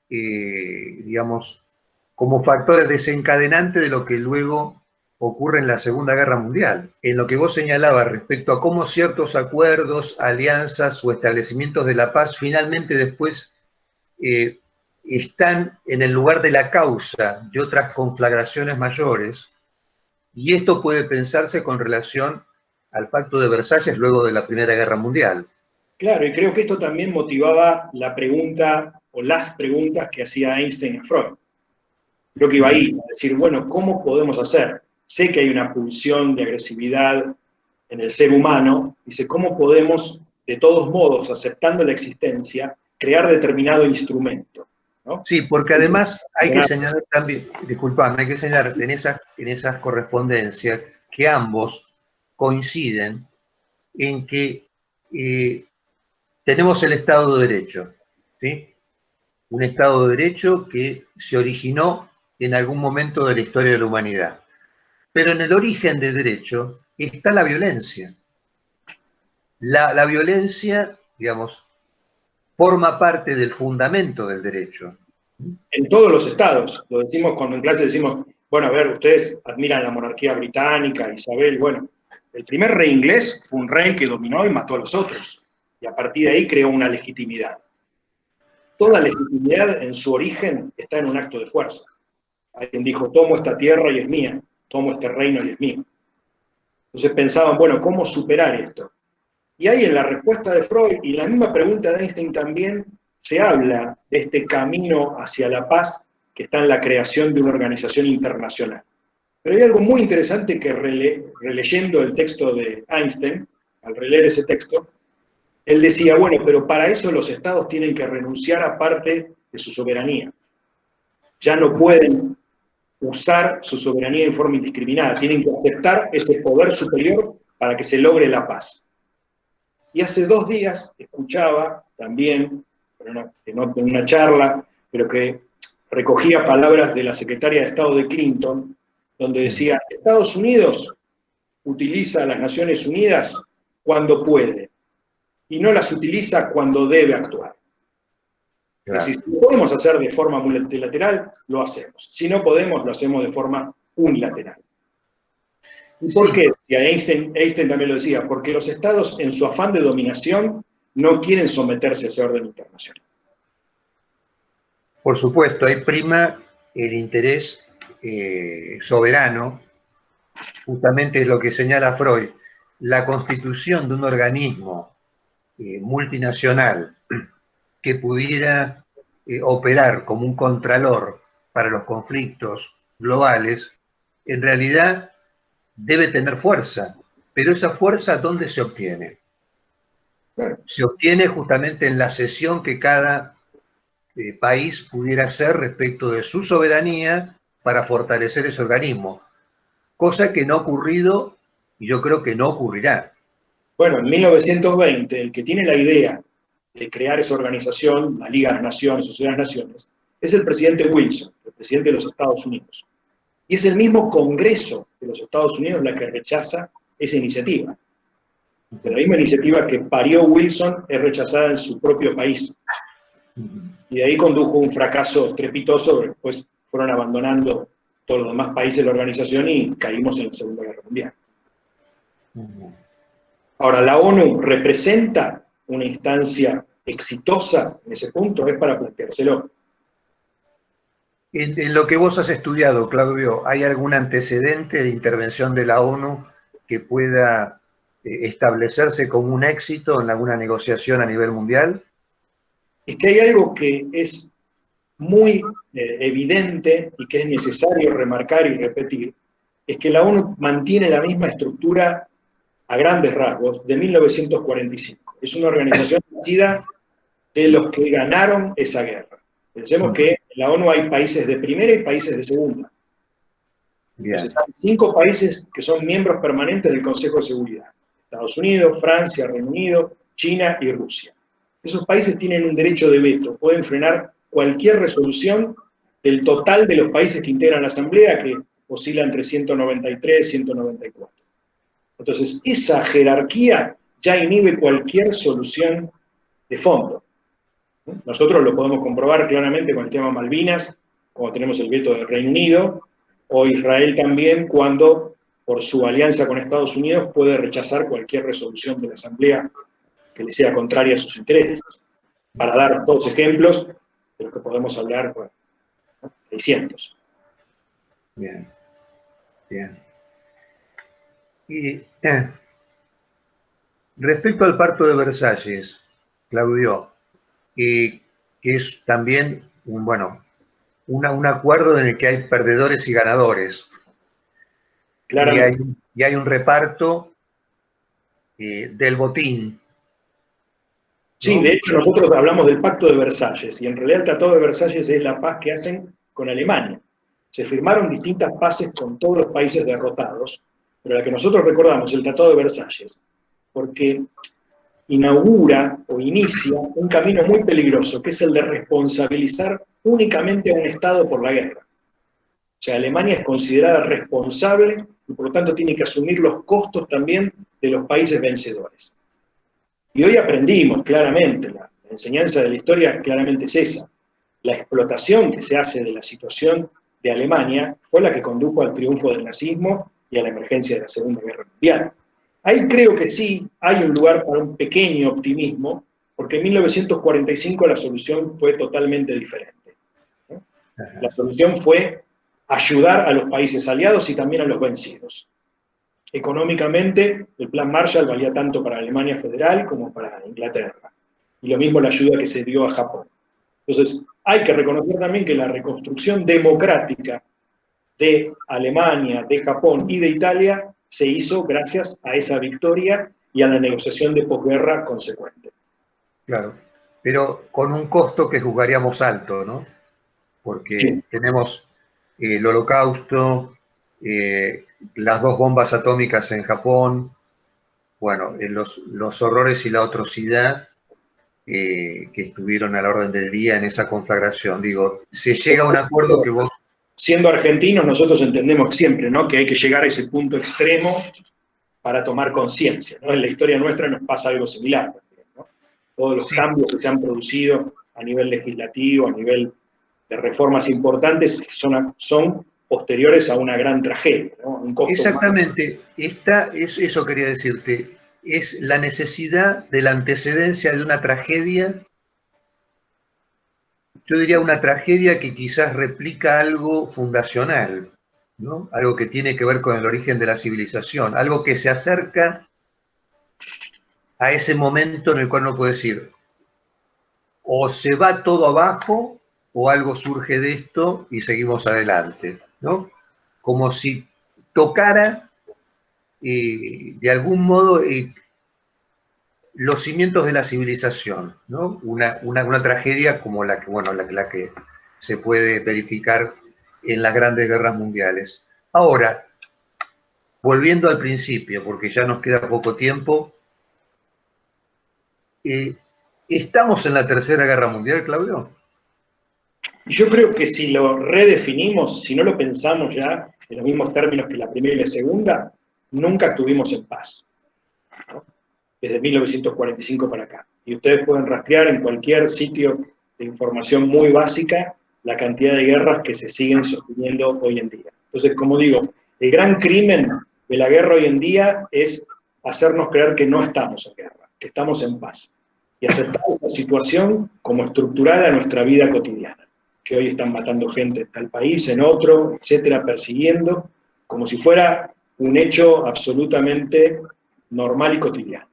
digamos, como factor desencadenante de lo que luego ocurre en la Segunda Guerra Mundial. En lo que vos señalabas respecto a cómo ciertos acuerdos, alianzas o establecimientos de la paz finalmente después están en el lugar de la causa de otras conflagraciones mayores, y esto puede pensarse con relación al Pacto de Versalles luego de la Primera Guerra Mundial. Claro, y creo que esto también motivaba la pregunta, o las preguntas que hacía Einstein a Freud. Creo que iba ahí, a decir, bueno, ¿cómo podemos hacer? Sé que hay una pulsión de agresividad en el ser humano, dice, ¿cómo podemos, de todos modos, aceptando la existencia, crear determinado instrumento? ¿No? Sí, porque además hay que señalar también, disculpame, hay que señalar en esas correspondencias que ambos coinciden en que tenemos el Estado de Derecho, ¿sí? Un Estado de Derecho que se originó en algún momento de la historia de la humanidad. Pero en el origen del derecho está la violencia. La violencia, digamos, forma parte del fundamento del derecho. en todos los estados. Lo decimos cuando en clase decimos, bueno, a ver, ustedes admiran la monarquía británica, Isabel, bueno, el primer rey inglés fue un rey que dominó y mató a los otros, y a partir de ahí creó una legitimidad. Toda legitimidad en su origen está en un acto de fuerza. Alguien dijo, tomo esta tierra y es mía, tomo este reino y es mío. Entonces pensaban, bueno, ¿cómo superar esto? Y ahí en la respuesta de Freud, y la misma pregunta de Einstein también, se habla de este camino hacia la paz que está en la creación de una organización internacional. Pero hay algo muy interesante que releyendo el texto de Einstein, al releer ese texto, él decía, bueno, pero para eso los estados tienen que renunciar a parte de su soberanía. Ya no pueden usar su soberanía en forma indiscriminada, tienen que aceptar ese poder superior para que se logre la paz. Y hace 2 días escuchaba también, en una charla, pero que recogía palabras de la secretaria de Estado de Clinton, donde decía, Estados Unidos utiliza a las Naciones Unidas cuando puede, y no las utiliza cuando debe actuar. Claro. Es decir, si lo podemos hacer de forma multilateral, lo hacemos. Si no podemos, lo hacemos de forma unilateral. ¿Y por qué? Y Einstein también lo decía, porque los estados en su afán de dominación no quieren someterse a ese orden internacional. Por supuesto, ahí prima el interés soberano, justamente es lo que señala Freud, la constitución de un organismo multinacional que pudiera operar como un contralor para los conflictos globales, en realidad debe tener fuerza, pero esa fuerza ¿dónde se obtiene? Se obtiene justamente en la cesión que cada país pudiera hacer respecto de su soberanía para fortalecer ese organismo, cosa que no ha ocurrido y yo creo que no ocurrirá. Bueno, en 1920, el que tiene la idea de crear esa organización, la Liga de las Naciones, Sociedad de las Naciones, es el presidente Wilson, el presidente de los Estados Unidos. Y es el mismo Congreso de los Estados Unidos la que rechaza esa iniciativa. La misma iniciativa que parió Wilson es rechazada en su propio país. Y de ahí condujo un fracaso estrepitoso, después fueron abandonando todos los demás países de la organización y caímos en la Segunda Guerra Mundial. Ahora, ¿la ONU representa una instancia exitosa en ese punto? Es para planteárselo. En lo que vos has estudiado, Claudio, ¿hay algún antecedente de intervención de la ONU que pueda establecerse como un éxito en alguna negociación a nivel mundial? Es que hay algo que es muy evidente y que es necesario remarcar y repetir, es que la ONU mantiene la misma estructura a grandes rasgos de 1945. Es una organización nacida de los que ganaron esa guerra. Pensemos que en la ONU hay países de primera y países de segunda. Entonces hay 5 países que son miembros permanentes del Consejo de Seguridad. Estados Unidos, Francia, Reino Unido, China y Rusia. Esos países tienen un derecho de veto, pueden frenar cualquier resolución del total de los países que integran la Asamblea, que oscila entre 193 y 194. Entonces, esa jerarquía ya inhibe cualquier solución de fondo. Nosotros lo podemos comprobar claramente con el tema Malvinas, cuando tenemos el veto del Reino Unido, o Israel también, cuando por su alianza con Estados Unidos puede rechazar cualquier resolución de la Asamblea que le sea contraria a sus intereses. Para dar 2 ejemplos de los que podemos hablar, bueno, hay cientos. Bien, bien. Y respecto al Pacto de Versalles, Claudio, que es también un acuerdo en el que hay perdedores y ganadores. Y hay un reparto del botín. Sí, de hecho nosotros hablamos del Pacto de Versalles, y en realidad el Tratado de Versalles es la paz que hacen con Alemania. Se firmaron distintas paces con todos los países derrotados, pero la que nosotros recordamos, el Tratado de Versalles, porque inaugura o inicia un camino muy peligroso, que es el de responsabilizar únicamente a un Estado por la guerra. O sea, Alemania es considerada responsable y por lo tanto tiene que asumir los costos también de los países vencedores. Y hoy aprendimos claramente, la enseñanza de la historia claramente es esa. la explotación que se hace de la situación de Alemania fue la que condujo al triunfo del nazismo y a la emergencia de la Segunda Guerra Mundial. Ahí creo que sí hay un lugar para un pequeño optimismo, porque en 1945 la solución fue totalmente diferente, ¿no? La solución fue ayudar a los países aliados y también a los vencidos. Económicamente, el Plan Marshall valía tanto para Alemania Federal como para Inglaterra. Y lo mismo la ayuda que se dio a Japón. Entonces, hay que reconocer también que la reconstrucción democrática de Alemania, de Japón y de Italia se hizo gracias a esa victoria y a la negociación de posguerra consecuente. Claro, pero con un costo que juzgaríamos alto, ¿no? Porque Sí. tenemos el Holocausto, las 2 bombas atómicas en Japón, bueno, los horrores y la atrocidad que estuvieron a la orden del día en esa conflagración. Digo, se llega a un acuerdo que vos... Siendo argentinos, nosotros entendemos siempre, ¿no?, que hay que llegar a ese punto extremo para tomar conciencia, ¿no? En la historia nuestra nos pasa algo similar también, ¿no? Todos los cambios que se han producido a nivel legislativo, a nivel de reformas importantes, son posteriores a una gran tragedia, ¿no? Un costo Exactamente, eso quería decirte, es la necesidad de la antecedencia de una tragedia. Yo diría una tragedia que quizás replica algo fundacional, ¿no? Algo que tiene que ver con el origen de la civilización, algo que se acerca a ese momento en el cual uno puede decir, o se va todo abajo, o algo surge de esto y seguimos adelante, ¿no? Como si tocara, de algún modo, los cimientos de la civilización, ¿no? Una tragedia como la que, bueno, la que se puede verificar en las grandes guerras mundiales. Ahora, volviendo al principio, porque ya nos queda poco tiempo, ¿estamos en la Tercera Guerra Mundial, Claudio? Yo creo que si lo redefinimos, si no lo pensamos ya en los mismos términos que la Primera y la Segunda, nunca estuvimos en paz, ¿no? Desde 1945 para acá. Y ustedes pueden rastrear en cualquier sitio de información muy básica la cantidad de guerras que se siguen sosteniendo hoy en día. Entonces, como digo, el gran crimen de la guerra hoy en día es hacernos creer que no estamos en guerra, que estamos en paz. Y aceptar esa situación como estructural a nuestra vida cotidiana, que hoy están matando gente en tal país, en otro, etcétera, persiguiendo, como si fuera un hecho absolutamente normal y cotidiano.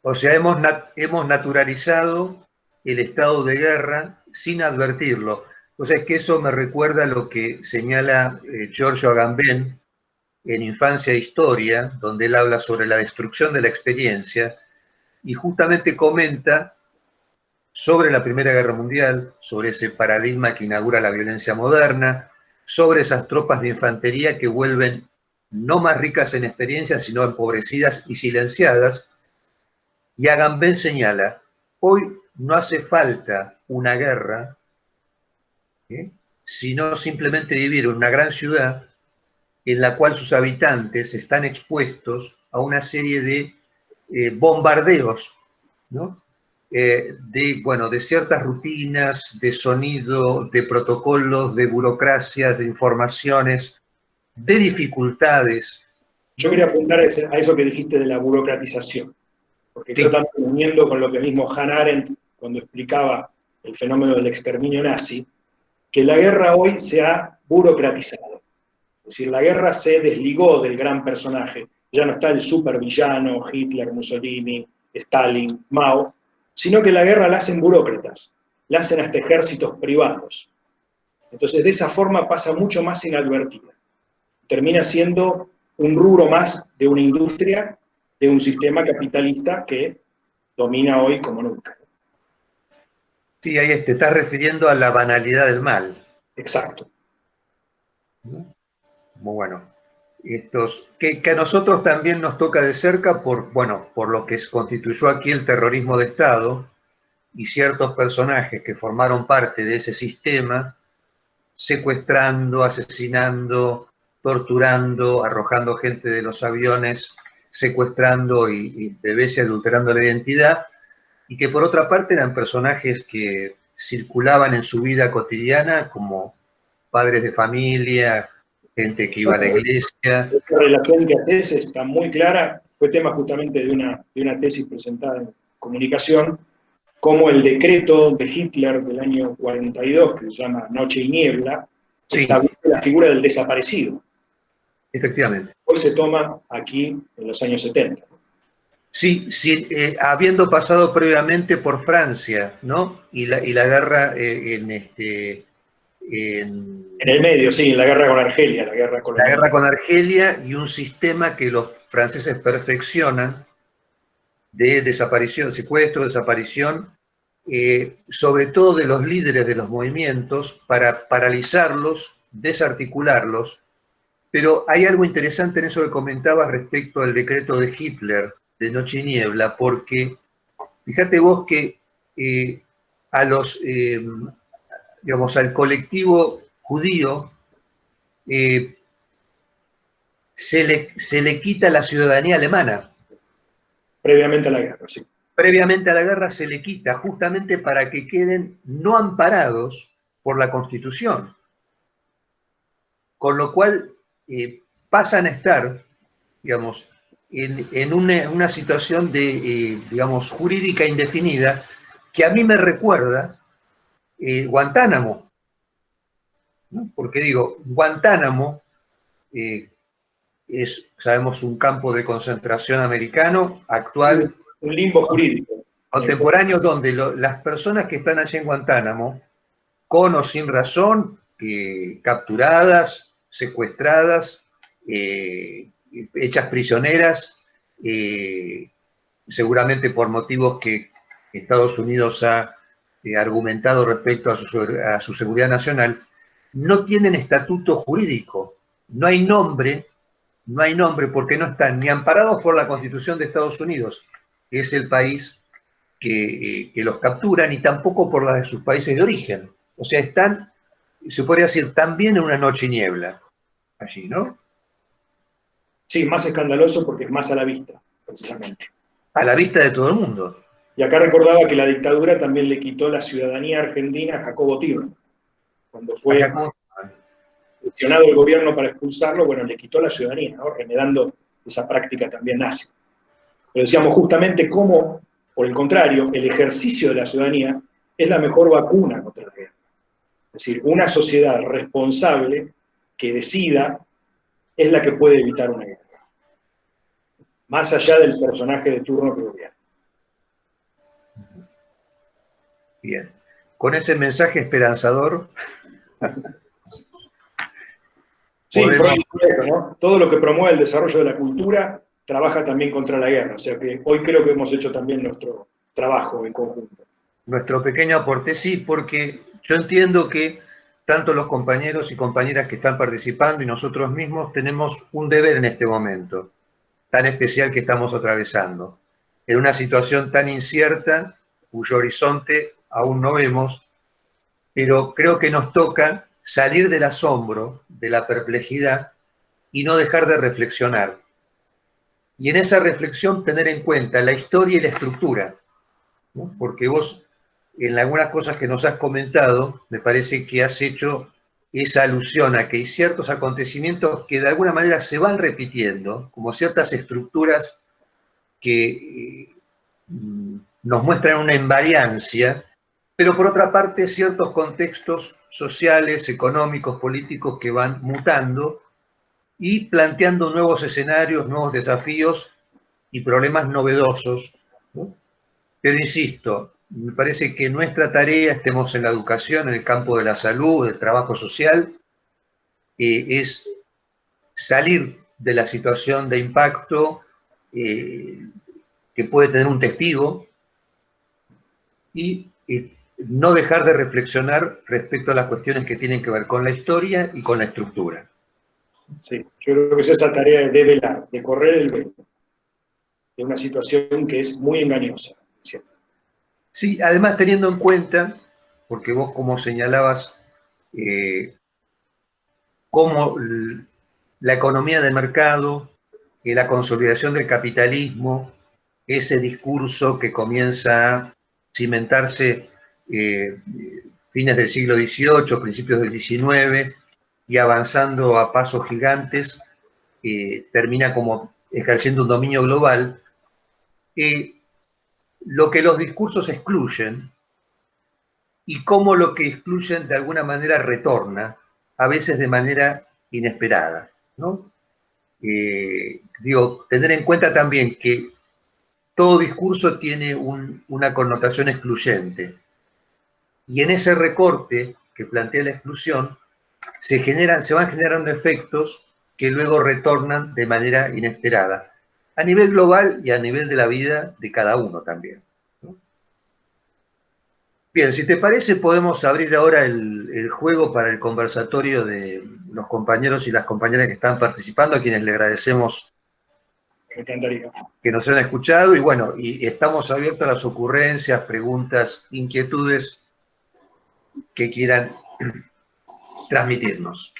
O sea, hemos naturalizado el estado de guerra sin advertirlo. O sea, es que eso me recuerda a lo que señala Giorgio Agamben en Infancia e Historia, donde él habla sobre la destrucción de la experiencia y justamente comenta sobre la Primera Guerra Mundial, sobre ese paradigma que inaugura la violencia moderna, sobre esas tropas de infantería que vuelven no más ricas en experiencia, sino empobrecidas y silenciadas. Y Agamben señala, hoy no hace falta una guerra, sino simplemente vivir en una gran ciudad en la cual sus habitantes están expuestos a una serie de bombardeos, ¿no? De ciertas rutinas, de sonido, de protocolos, de burocracias, de informaciones, de dificultades. Yo quería apuntar a eso que dijiste de la burocratización, porque Sí. yo también, uniendo con lo que mismo Hannah Arendt, cuando explicaba el fenómeno del exterminio nazi, que la guerra hoy se ha burocratizado. Es decir, la guerra se desligó del gran personaje. Ya no está el supervillano, Hitler, Mussolini, Stalin, Mao, sino que la guerra la hacen burócratas, la hacen hasta ejércitos privados. Entonces, de esa forma pasa mucho más inadvertida. Termina siendo un rubro más de una industria, de un sistema capitalista que domina hoy como nunca. Sí, ahí te estás refiriendo a la banalidad del mal. Exacto. Muy bueno. Que a nosotros también nos toca de cerca por lo que constituyó aquí el terrorismo de Estado y ciertos personajes que formaron parte de ese sistema, secuestrando, asesinando, torturando, arrojando gente de los aviones, secuestrando y bebés y adulterando la identidad, y que por otra parte eran personajes que circulaban en su vida cotidiana como padres de familia, gente que iba a la iglesia. Esta relación que haces está muy clara, fue tema justamente de una tesis presentada en comunicación, como el decreto de Hitler del año 42, que se llama Noche y Niebla, Sí, establece la figura del desaparecido. efectivamente. Hoy se toma aquí en los años 70. Sí, sí, habiendo pasado previamente por Francia, ¿no? Y la guerra En el medio, sí, en la guerra con Argelia, la guerra la colonial. guerra con Argelia y un sistema que los franceses perfeccionan de desaparición, secuestro, desaparición, sobre todo de los líderes de los movimientos, para paralizarlos, desarticularlos. Pero hay algo interesante en eso que comentabas respecto al decreto de Hitler de Noche y Niebla, porque fíjate vos que a los, digamos, al colectivo judío eh, se le quita la ciudadanía alemana. Previamente a la guerra, sí. Previamente a la guerra se le quita justamente para que queden no amparados por la Constitución. Con lo cual pasan a estar, digamos, en una situación de, digamos, jurídica indefinida que a mí me recuerda Guantánamo, ¿no? Porque digo, Guantánamo es, sabemos, un campo de concentración americano actual, Un limbo jurídico. contemporáneo, donde las personas que están allí en Guantánamo, con o sin razón, capturadas, secuestradas, hechas prisioneras, seguramente por motivos que Estados Unidos ha argumentado respecto a su seguridad nacional, no tienen estatuto jurídico, no hay nombre porque no están ni amparados por la Constitución de Estados Unidos, que es el país que los captura, ni tampoco por las de sus países de origen. O sea, están, se podría decir, también en una noche y niebla allí, ¿no? Sí, más escandaloso porque es más a la vista, precisamente. A la vista de todo el mundo. Y acá recordaba que la dictadura también le quitó la ciudadanía argentina a Jacobo Tiburón. Cuando fue Acá como... presionado el gobierno para expulsarlo, bueno, le quitó la ciudadanía, ¿no? Remedando esa práctica también nazi. Pero decíamos justamente cómo, por el contrario, el ejercicio de la ciudadanía es la mejor vacuna contra la guerra. Es decir, una sociedad responsable que decida es la que puede evitar una guerra. Más allá del personaje de turno que gobierna. Bien. Con ese mensaje esperanzador, sí, podemos... ¿no? Todo lo que promueve el desarrollo de la cultura trabaja también contra la guerra. O sea que hoy creo que hemos hecho también nuestro trabajo en conjunto. Nuestro pequeño aporte, sí, porque yo entiendo que tanto los compañeros y compañeras que están participando y nosotros mismos tenemos un deber en este momento tan especial que estamos atravesando, en una situación tan incierta, cuyo horizonte aún no vemos, pero creo que nos toca salir del asombro, de la perplejidad y no dejar de reflexionar. Y en esa reflexión tener en cuenta la historia y la estructura, ¿no? Porque vos, en algunas cosas que nos has comentado, me parece que has hecho esa alusión a que hay ciertos acontecimientos que de alguna manera se van repitiendo, como ciertas estructuras que nos muestran una invariancia, pero por otra parte ciertos contextos sociales, económicos, políticos que van mutando y planteando nuevos escenarios, nuevos desafíos y problemas novedosos, ¿no? Pero insisto, me parece que nuestra tarea, estemos en la educación, en el campo de la salud, del trabajo social, es salir de la situación de impacto que puede tener un testigo y no dejar de reflexionar respecto a las cuestiones que tienen que ver con la historia y con la estructura. Sí, yo creo que es esa tarea de velar, de correr el velo de una situación que es muy engañosa, ¿cierto? Sí, además teniendo en cuenta, porque vos como señalabas, cómo la economía de mercado, la consolidación del capitalismo, ese discurso que comienza a cimentarse fines del siglo XVIII, principios del XIX, y avanzando a pasos gigantes, termina como ejerciendo un dominio global. Lo que los discursos excluyen y cómo lo que excluyen de alguna manera retorna, a veces de manera inesperada, ¿no? Tener en cuenta también que todo discurso tiene una connotación excluyente, y en ese recorte que plantea la exclusión se van generando efectos que luego retornan de manera inesperada, a nivel global y a nivel de la vida de cada uno también, ¿no? Bien, si te parece, podemos abrir ahora el juego para el conversatorio de los compañeros y las compañeras que están participando, a quienes le agradecemos que nos hayan escuchado, y bueno, y estamos abiertos a las ocurrencias, preguntas, inquietudes que quieran transmitirnos.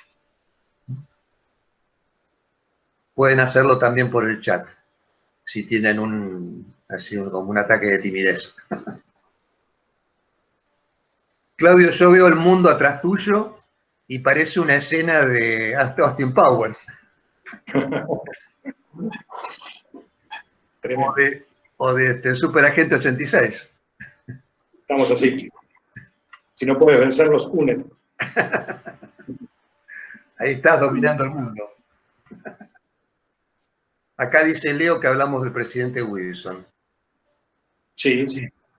Pueden hacerlo también por el chat, si tienen como un ataque de timidez. Claudio, yo veo el mundo atrás tuyo y parece una escena de Austin Powers. o de Superagente 86. Estamos así. Si no puedes vencerlos, únete. Ahí estás dominando el mundo. Acá dice Leo que hablamos del presidente Wilson. Sí.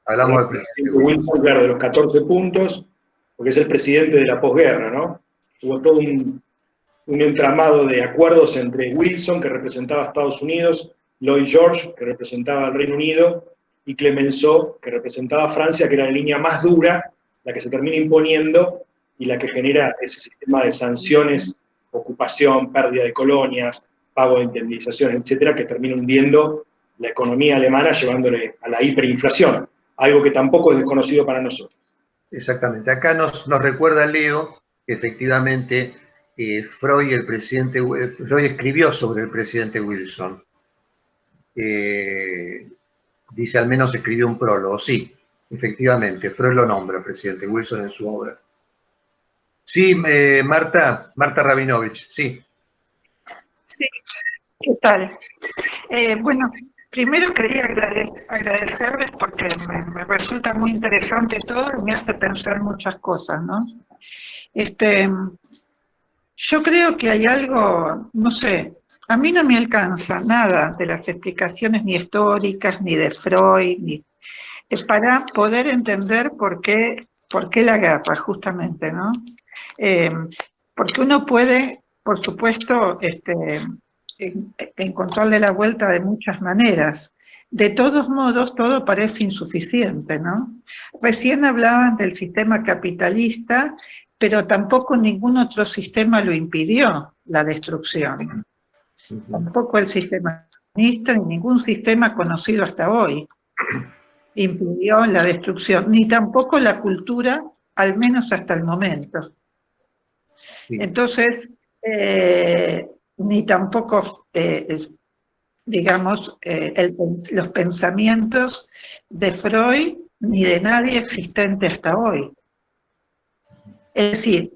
Hablamos del presidente Wilson, claro, de los 14 puntos, porque es el presidente de la posguerra, ¿no? Hubo todo un entramado de acuerdos entre Wilson, que representaba a Estados Unidos, Lloyd George, que representaba al Reino Unido, y Clemenceau, que representaba a Francia, que era la línea más dura, la que se termina imponiendo y la que genera ese sistema de sanciones, ocupación, pérdida de colonias, pago de indemnizaciones, etcétera, que termina hundiendo la economía alemana, llevándole a la hiperinflación, algo que tampoco es desconocido para nosotros. Exactamente. Acá nos recuerda Leo que efectivamente Freud escribió sobre el presidente Wilson. Dice, al menos escribió un prólogo. Sí, efectivamente, Freud lo nombra al presidente Wilson en su obra. Sí, Marta Rabinovich, sí. Sí, ¿qué tal? Bueno, primero quería agradecerles porque me resulta muy interesante todo y me hace pensar muchas cosas, ¿no? Yo creo que hay algo, no sé, a mí no me alcanza nada de las explicaciones ni históricas, ni de Freud, ni para poder entender por qué la guerra, justamente, ¿no? Porque uno puede, por supuesto, encontrarle la vuelta de muchas maneras. De todos modos, todo parece insuficiente, ¿no? Recién hablaban del sistema capitalista, pero tampoco ningún otro sistema lo impidió, la destrucción. Tampoco el sistema comunista ni ningún sistema conocido hasta hoy impidió la destrucción, ni tampoco la cultura, al menos hasta el momento. Entonces, ni tampoco, digamos, los pensamientos de Freud ni de nadie existente hasta hoy. Es decir,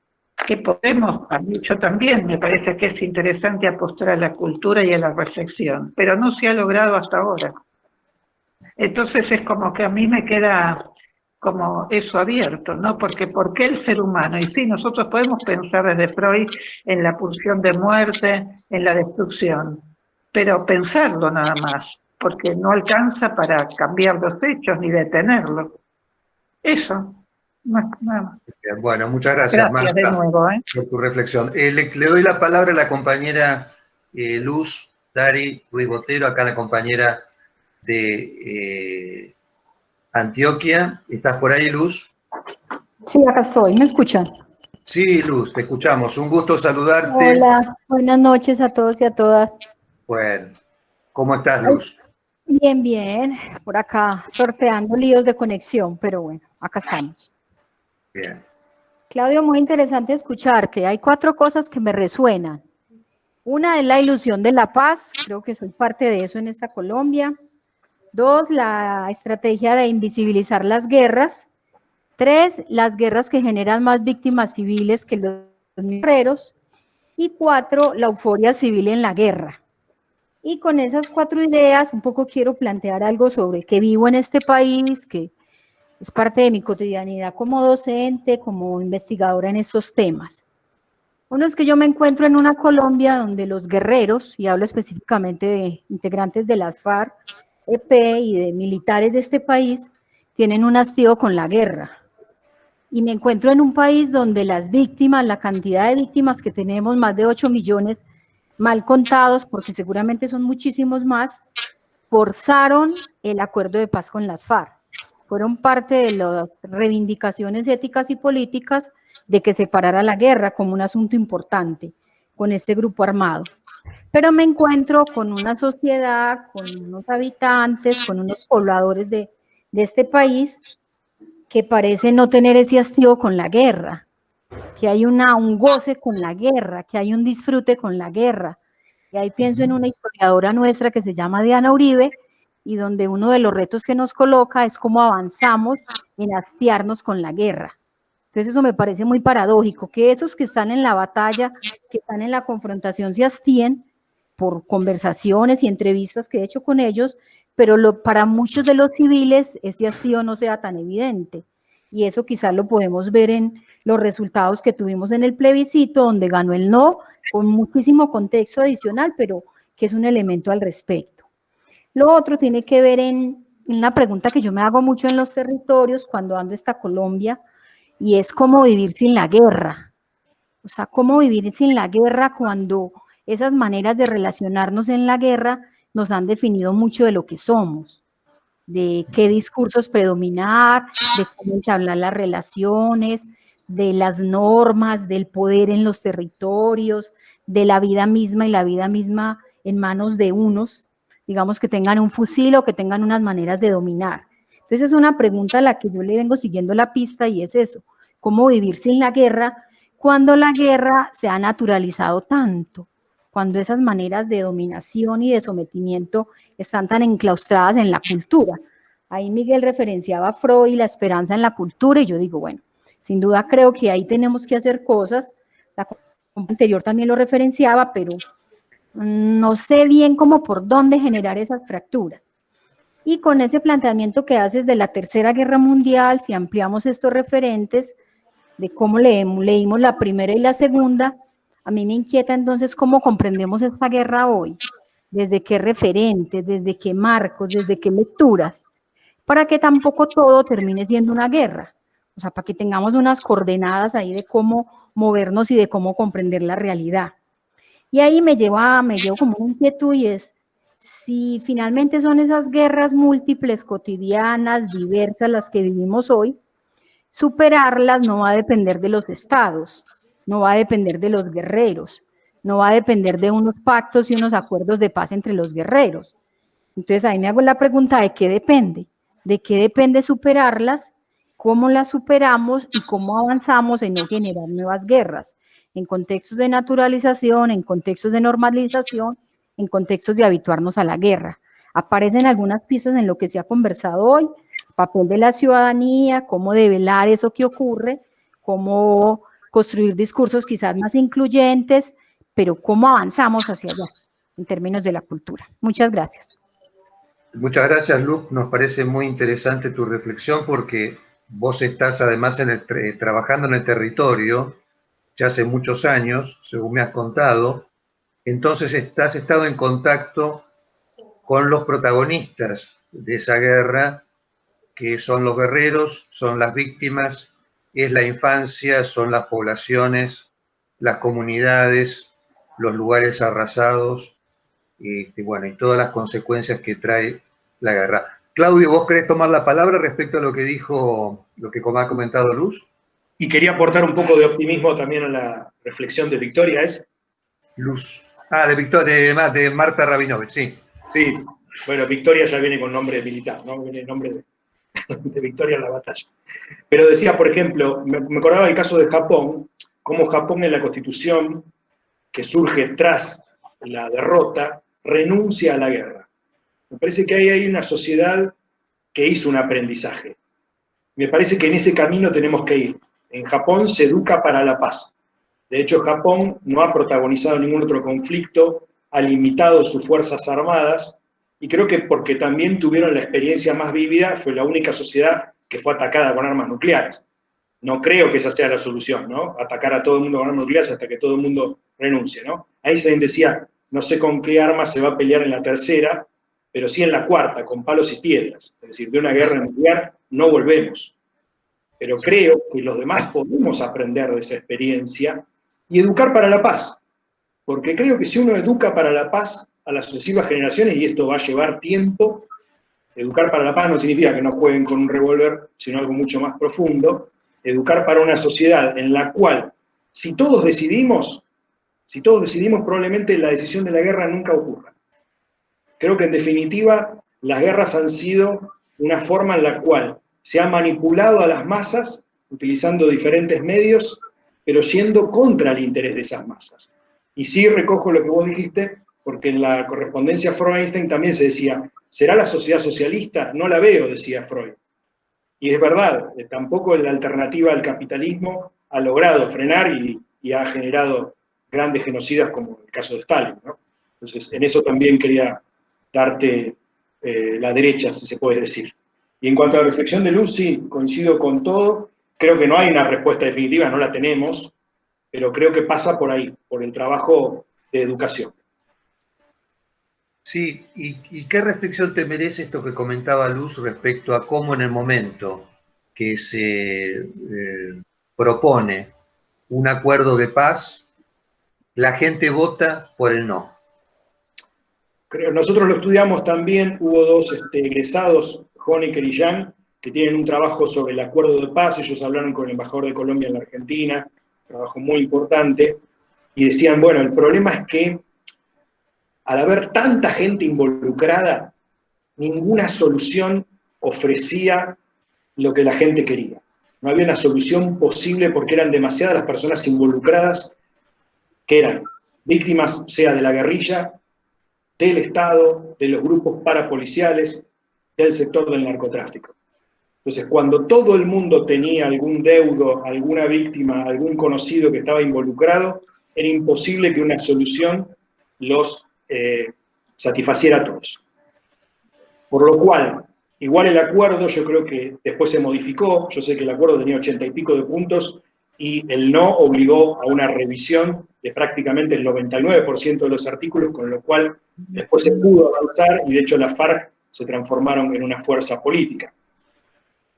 que podemos, yo también me parece que es interesante apostar a la cultura y a la reflexión, pero no se ha logrado hasta ahora. Entonces es como que a mí me queda como eso abierto, ¿no? Porque ¿por qué el ser humano? Y sí, nosotros podemos pensar desde Freud en la pulsión de muerte, en la destrucción, pero pensarlo nada más, porque no alcanza para cambiar los hechos ni detenerlo. Eso, nada más. Bueno, muchas gracias, Marta, de nuevo, por tu reflexión. Le doy la palabra a la compañera Luz Dari Ruiz Botero, acá la compañera de Antioquia. ¿Estás por ahí, Luz? Sí, acá estoy. ¿Me escuchan? Sí, Luz, te escuchamos. Un gusto saludarte. Hola, buenas noches a todos y a todas. Bueno, ¿cómo estás, Luz? Bien, bien. Por acá sorteando líos de conexión, pero bueno, acá estamos. Bien. Claudio, muy interesante escucharte. Hay 4 cosas que me resuenan. Una es la ilusión de la paz, creo que soy parte de eso en esta Colombia. 2, la estrategia de invisibilizar las guerras. 3, las guerras que generan más víctimas civiles que los guerreros. Y 4, la euforia civil en la guerra. Y con esas 4 ideas, un poco quiero plantear algo sobre que vivo en este país, que es parte de mi cotidianidad como docente, como investigadora en estos temas. Uno es que yo me encuentro en una Colombia donde los guerreros, y hablo específicamente de integrantes de las FARC, EP y de militares de este país, tienen un hastío con la guerra. Y me encuentro en un país donde las víctimas, la cantidad de víctimas que tenemos, más de 8 millones, mal contados, porque seguramente son muchísimos más, forzaron el acuerdo de paz con las FARC. Fueron parte de las reivindicaciones éticas y políticas de que se parara la guerra como un asunto importante con este grupo armado. Pero me encuentro con una sociedad, con unos habitantes, con unos pobladores de este país que parece no tener ese hastío con la guerra, que hay un goce con la guerra, que hay un disfrute con la guerra. Y ahí pienso en una historiadora nuestra que se llama Diana Uribe, y donde uno de los retos que nos coloca es cómo avanzamos en hastiarnos con la guerra. Entonces eso me parece muy paradójico, que esos que están en la batalla, que están en la confrontación, se hastíen por conversaciones y entrevistas que he hecho con ellos, pero para muchos de los civiles ese hastío no sea tan evidente. Y eso quizás lo podemos ver en los resultados que tuvimos en el plebiscito, donde ganó el no, con muchísimo contexto adicional, pero que es un elemento al respecto. Lo otro tiene que ver en una pregunta que yo me hago mucho en los territorios cuando ando esta Colombia, y es cómo vivir sin la guerra. O sea, cómo vivir sin la guerra cuando esas maneras de relacionarnos en la guerra nos han definido mucho de lo que somos, de qué discursos predominar, de cómo entablar las relaciones, de las normas, del poder en los territorios, de la vida misma y la vida misma en manos de unos, digamos que tengan un fusil o que tengan unas maneras de dominar. Entonces es una pregunta a la que yo le vengo siguiendo la pista y es eso, ¿cómo vivir sin la guerra cuando la guerra se ha naturalizado tanto? Cuando esas maneras de dominación y de sometimiento están tan enclaustradas en la cultura. Ahí Miguel referenciaba a Freud y la esperanza en la cultura, y yo digo, bueno, sin duda creo que ahí tenemos que hacer cosas. La anterior también lo referenciaba, pero no sé bien cómo por dónde generar esas fracturas. Y con ese planteamiento que haces de la Tercera Guerra Mundial, si ampliamos estos referentes de cómo leímos la primera y la segunda, a mí me inquieta entonces cómo comprendemos esta guerra hoy, desde qué referentes, desde qué marcos, desde qué lecturas, para que tampoco todo termine siendo una guerra, o sea, para que tengamos unas coordenadas ahí de cómo movernos y de cómo comprender la realidad. Y ahí me llevo como una inquietud, y es, si finalmente son esas guerras múltiples, cotidianas, diversas, las que vivimos hoy, superarlas no va a depender de los estados, no va a depender de los guerreros, no va a depender de unos pactos y unos acuerdos de paz entre los guerreros. Entonces ahí me hago la pregunta de qué depende superarlas, cómo las superamos y cómo avanzamos en no generar nuevas guerras, en contextos de naturalización, en contextos de normalización, en contextos de habituarnos a la guerra. Aparecen algunas pistas en lo que se ha conversado hoy, papel de la ciudadanía, cómo develar eso que ocurre, cómo construir discursos quizás más incluyentes, pero cómo avanzamos hacia allá en términos de la cultura. Muchas gracias. Muchas gracias, Luz. Nos parece muy interesante tu reflexión porque vos estás además trabajando en el territorio ya hace muchos años, según me has contado. Entonces has estado en contacto con los protagonistas de esa guerra, que son los guerreros, son las víctimas, es la infancia, son las poblaciones, las comunidades, los lugares arrasados, bueno, y todas las consecuencias que trae la guerra. Claudio, ¿vos querés tomar la palabra respecto a lo que dijo, lo que ha comentado Luz? Y quería aportar un poco de optimismo también a la reflexión de Victoria, ¿es? Luz. Ah, de Victoria, de Marta Rabinovich, sí. Sí, bueno, Victoria ya viene con nombre militar, ¿no? Viene el nombre de Victoria en la batalla. Pero decía, por ejemplo, me acordaba el caso de Japón, cómo Japón en la Constitución que surge tras la derrota renuncia a la guerra. Me parece que ahí hay una sociedad que hizo un aprendizaje. Me parece que en ese camino tenemos que ir. En Japón se educa para la paz. De hecho, Japón no ha protagonizado ningún otro conflicto, ha limitado sus fuerzas armadas, y creo que porque también tuvieron la experiencia más vívida, fue la única sociedad que fue atacada con armas nucleares. No creo que esa sea la solución, ¿no? Atacar a todo el mundo con armas nucleares hasta que todo el mundo renuncie, ¿no? Einstein decía, no sé con qué arma se va a pelear en la tercera, pero sí en la cuarta, con palos y piedras. Es decir, de una guerra nuclear no volvemos. Pero creo que los demás podemos aprender de esa experiencia y educar para la paz. Porque creo que si uno educa para la paz a las sucesivas generaciones, y esto va a llevar tiempo, educar para la paz no significa que no jueguen con un revólver, sino algo mucho más profundo. Educar para una sociedad en la cual, si todos decidimos, probablemente la decisión de la guerra nunca ocurra. Creo que en definitiva las guerras han sido una forma en la cual se ha manipulado a las masas utilizando diferentes medios, pero siendo contra el interés de esas masas. Y sí recojo lo que vos dijiste, porque en la correspondencia Freud-Einstein también se decía, ¿será la sociedad socialista? No la veo, decía Freud. Y es verdad, tampoco la alternativa al capitalismo ha logrado frenar y ha generado grandes genocidas como el caso de Stalin, ¿no? Entonces, en eso también quería darte la derecha, si se puede decir. Y en cuanto a la reflexión de Luz, sí, coincido con todo. Creo que no hay una respuesta definitiva, no la tenemos, pero creo que pasa por ahí, por el trabajo de educación. Sí, ¿y qué reflexión te merece esto que comentaba Luz respecto a cómo en el momento que se propone un acuerdo de paz, la gente vota por el no? Nosotros lo estudiamos también, hubo dos egresados, Honecker y Yang, que tienen un trabajo sobre el acuerdo de paz. Ellos hablaron con el embajador de Colombia en la Argentina, un trabajo muy importante, y decían, bueno, el problema es que al haber tanta gente involucrada, ninguna solución ofrecía lo que la gente quería. No había una solución posible porque eran demasiadas las personas involucradas que eran víctimas, sea de la guerrilla, del Estado, de los grupos parapoliciales, del sector del narcotráfico. Entonces, cuando todo el mundo tenía algún deudo, alguna víctima, algún conocido que estaba involucrado, era imposible que una solución los satisfaciera a todos. Por lo cual, igual el acuerdo, yo creo que después se modificó, yo sé que el acuerdo tenía 80 y pico de puntos, y el no obligó a una revisión de prácticamente el 99% de los artículos, con lo cual después se pudo avanzar, y de hecho las FARC se transformaron en una fuerza política.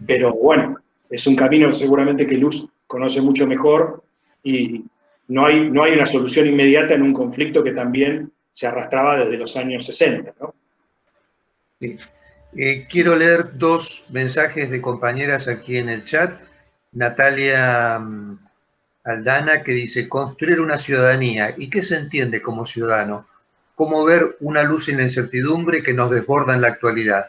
Pero bueno, es un camino seguramente que Luz conoce mucho mejor, y no hay una solución inmediata en un conflicto que también se arrastraba desde los años 60, ¿no? Sí. Quiero leer dos mensajes de compañeras aquí en el chat. Natalia Aldana, que dice, construir una ciudadanía. ¿Y qué se entiende como ciudadano? ¿Cómo ver una luz en la incertidumbre que nos desborda en la actualidad?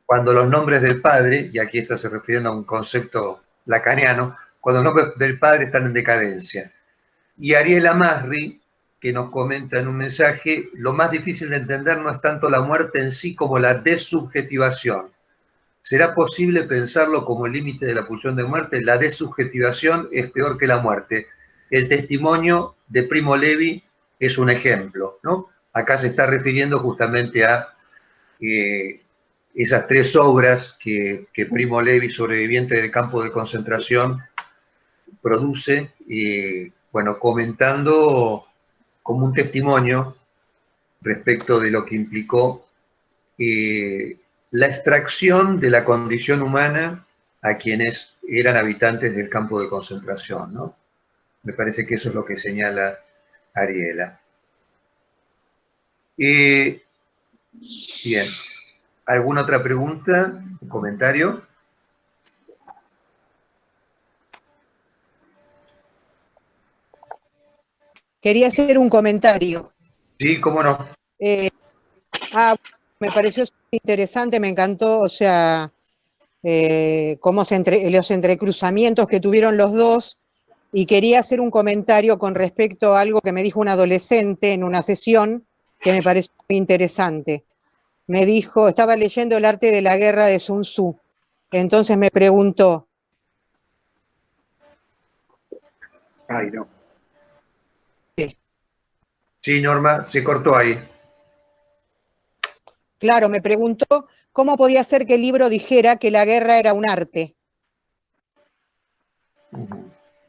Cuando los nombres del Padre, y aquí está se refiriendo a un concepto lacaniano, cuando los nombres del Padre están en decadencia. Y Ariela Masri, que nos comenta en un mensaje, lo más difícil de entender no es tanto la muerte en sí como la desubjetivación. ¿Será posible pensarlo como el límite de la pulsión de muerte? La desubjetivación es peor que la muerte. El testimonio de Primo Levi es un ejemplo, ¿no? Acá se está refiriendo justamente a esas tres obras que Primo Levi, sobreviviente del campo de concentración, produce, bueno, comentando como un testimonio respecto de lo que implicó la extracción de la condición humana a quienes eran habitantes del campo de concentración, ¿no? Me parece que eso es lo que señala Ariela. Bien, ¿alguna otra pregunta, comentario? Quería hacer un comentario. Sí, cómo no. Me pareció interesante, me encantó, o sea, cómo los entrecruzamientos que tuvieron los dos, y quería hacer un comentario con respecto a algo que me dijo un adolescente en una sesión que me pareció muy interesante. Me dijo, estaba leyendo El arte de la guerra de Sun Tzu, Entonces me preguntó. Ay, no. Sí, Norma, se cortó ahí. Claro, me preguntó cómo podía ser que el libro dijera que la guerra era un arte.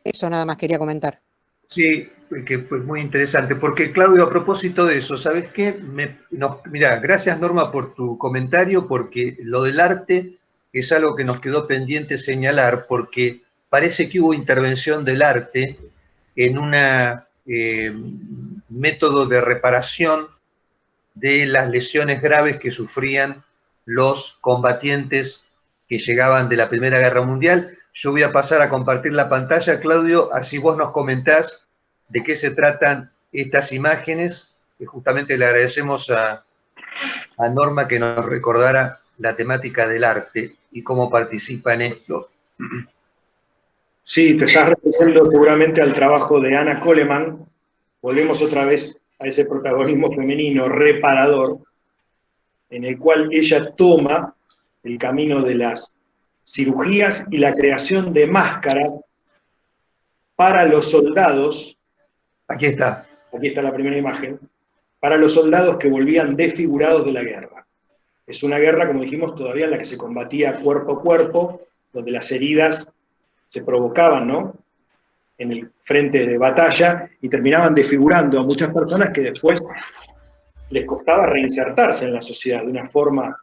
Eso nada más quería comentar. Sí, que pues muy interesante, porque Claudio, a propósito de eso, ¿sabes qué? Mira, gracias Norma por tu comentario, porque lo del arte es algo que nos quedó pendiente señalar, porque parece que hubo intervención del arte en un método de reparación de las lesiones graves que sufrían los combatientes que llegaban de la Primera Guerra Mundial. Yo voy a pasar a compartir la pantalla, Claudio, así vos nos comentás de qué se tratan estas imágenes, que justamente le agradecemos a Norma que nos recordara la temática del arte y cómo participa en esto. Sí, te estás refiriendo seguramente al trabajo de Anna Coleman. Volvemos otra vez a ese protagonismo femenino reparador, en el cual ella toma el camino de las cirugías y la creación de máscaras para los soldados. Aquí está. Aquí está la primera imagen. Para los soldados que volvían desfigurados de la guerra. Es una guerra, como dijimos, todavía en la que se combatía cuerpo a cuerpo, donde las heridas se provocaban, ¿no?, en el frente de batalla y terminaban desfigurando a muchas personas que después les costaba reinsertarse en la sociedad de una forma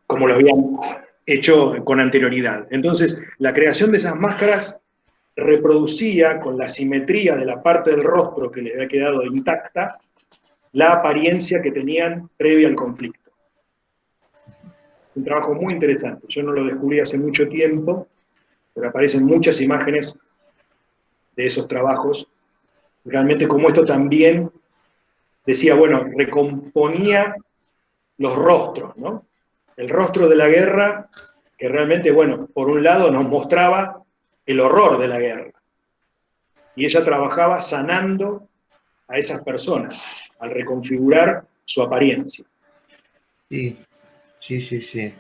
como lo habían hecho con anterioridad. Entonces, la creación de esas máscaras reproducía con la simetría de la parte del rostro que les había quedado intacta la apariencia que tenían previa al conflicto. Un trabajo muy interesante. Yo no lo descubrí hace mucho tiempo, pero aparecen muchas imágenes de esos trabajos. Realmente como esto también decía, bueno, recomponía los rostros, ¿no? El rostro de la guerra, que realmente, bueno, por un lado nos mostraba el horror de la guerra. Y ella trabajaba sanando a esas personas, al reconfigurar su apariencia. Sí, sí, sí, sí.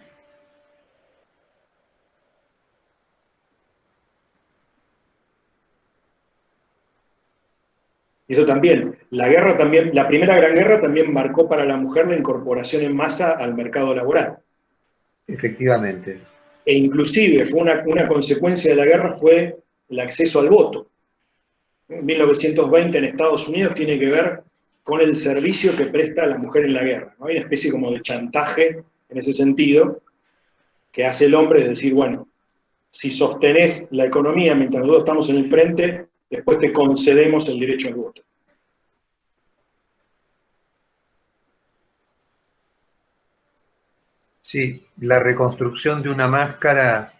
Y eso también, la primera gran guerra también marcó para la mujer la incorporación en masa al mercado laboral. Efectivamente. E inclusive fue una consecuencia de la guerra fue el acceso al voto. En 1920 en Estados Unidos tiene que ver con el servicio que presta la mujer en la guerra, ¿no? Hay una especie como de chantaje en ese sentido que hace el hombre, es decir, bueno, si sostenés la economía mientras nosotros estamos en el frente, después te concedemos el derecho al voto. Sí, la reconstrucción de una máscara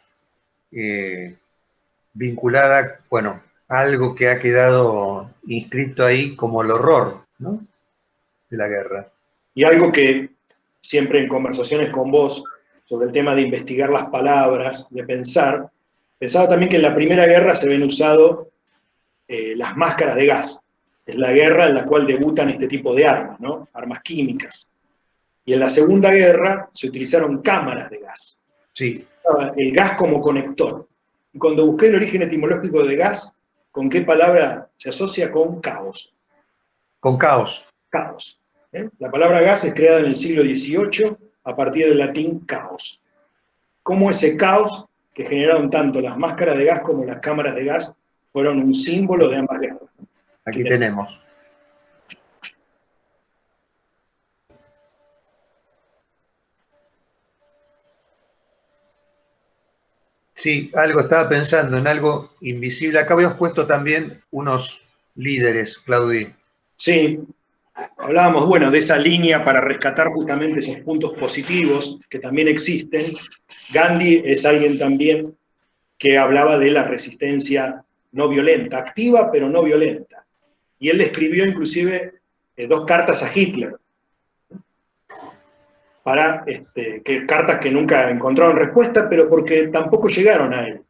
vinculada, bueno, a algo que ha quedado inscrito ahí como el horror, ¿no?, de la guerra. Y algo que siempre en conversaciones con vos sobre el tema de investigar las palabras, de pensar, pensaba también que en la Primera Guerra se habían usado las máscaras de gas. Es la guerra en la cual debutan este tipo de armas, ¿no? Armas químicas. Y en la Segunda Guerra se utilizaron cámaras de gas. Sí. El gas como conector. Y cuando busqué el origen etimológico de gas, ¿con qué palabra se asocia? Con caos. Con caos. Caos. La palabra gas es creada en el siglo XVIII a partir del latín caos. ¿Cómo ese caos que generaron tanto las máscaras de gas como las cámaras de gas fueron un símbolo de ambas guerras? Aquí tenemos. Sí, algo estaba pensando en algo invisible. Acá habíamos puesto también unos líderes, Claudio. Sí, hablábamos, bueno, de esa línea para rescatar justamente esos puntos positivos que también existen. Gandhi es alguien también que hablaba de la resistencia no violenta, activa pero no violenta. Y él le escribió inclusive 2 cartas a Hitler, para cartas que nunca encontraron respuesta, pero porque tampoco llegaron a él.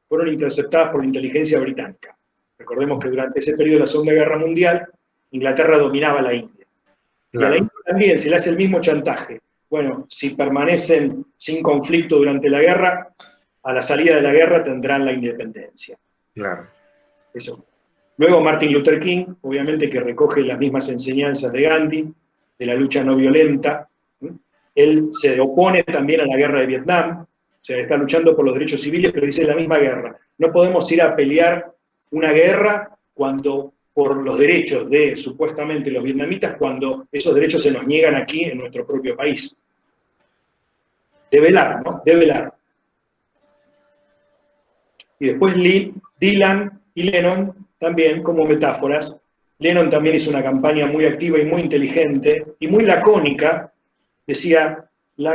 Fueron interceptadas por la inteligencia británica. Recordemos que durante ese periodo de la Segunda Guerra Mundial, Inglaterra dominaba la India. Claro. Y a la India también se le hace el mismo chantaje. bueno, si permanecen sin conflicto durante la guerra, a la salida de la guerra tendrán la independencia. Claro. Eso. Luego Martin Luther King, obviamente que recoge las mismas enseñanzas de Gandhi, de la lucha no violenta. Él se opone también a la guerra de Vietnam, o sea, está luchando por los derechos civiles, pero dice la misma guerra. No podemos ir a pelear una guerra por los derechos de, supuestamente, los vietnamitas, cuando esos derechos se nos niegan aquí en nuestro propio país. Develar, ¿no? Develar. Y después Dylan y Lennon también como metáforas. Lennon también hizo una campaña muy activa y muy inteligente y muy lacónica. Decía, la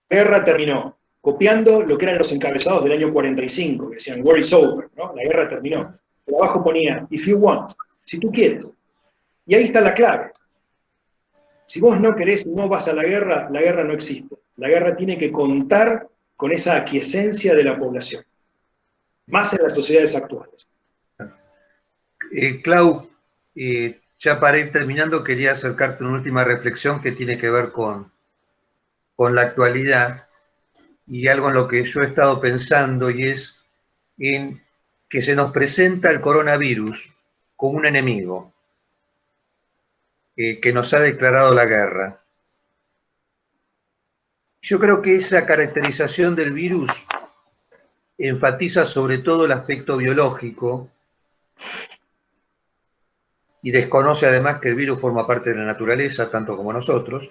guerra terminó, copiando lo que eran los encabezados del año 45, que decían, war is over, ¿no? La guerra terminó. Pero abajo ponía, if you want, si tú quieres. Y ahí está la clave. Si vos no querés y no vas a la guerra no existe. La guerra tiene que contar con esa aquiescencia de la población, más en las sociedades actuales. Clau, ya para ir terminando, quería acercarte una última reflexión que tiene que ver con la actualidad y algo en lo que yo he estado pensando, y es en que se nos presenta el coronavirus como un enemigo que nos ha declarado la guerra. Yo creo que esa caracterización del virus enfatiza sobre todo el aspecto biológico y desconoce además que el virus forma parte de la naturaleza, tanto como nosotros.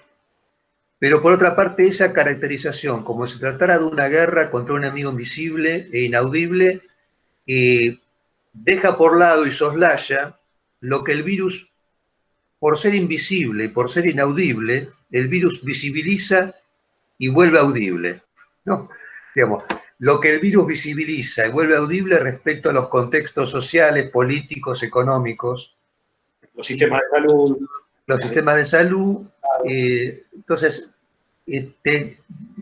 Pero por otra parte, esa caracterización, como si se tratara de una guerra contra un enemigo invisible e inaudible, deja por lado y soslaya lo que el virus, por ser invisible y por ser inaudible, el virus visibiliza y vuelve audible, ¿no? Digamos, lo que el virus visibiliza y vuelve audible respecto a los contextos sociales, políticos, económicos. Los sistemas de salud. Los sistemas de salud. Entonces,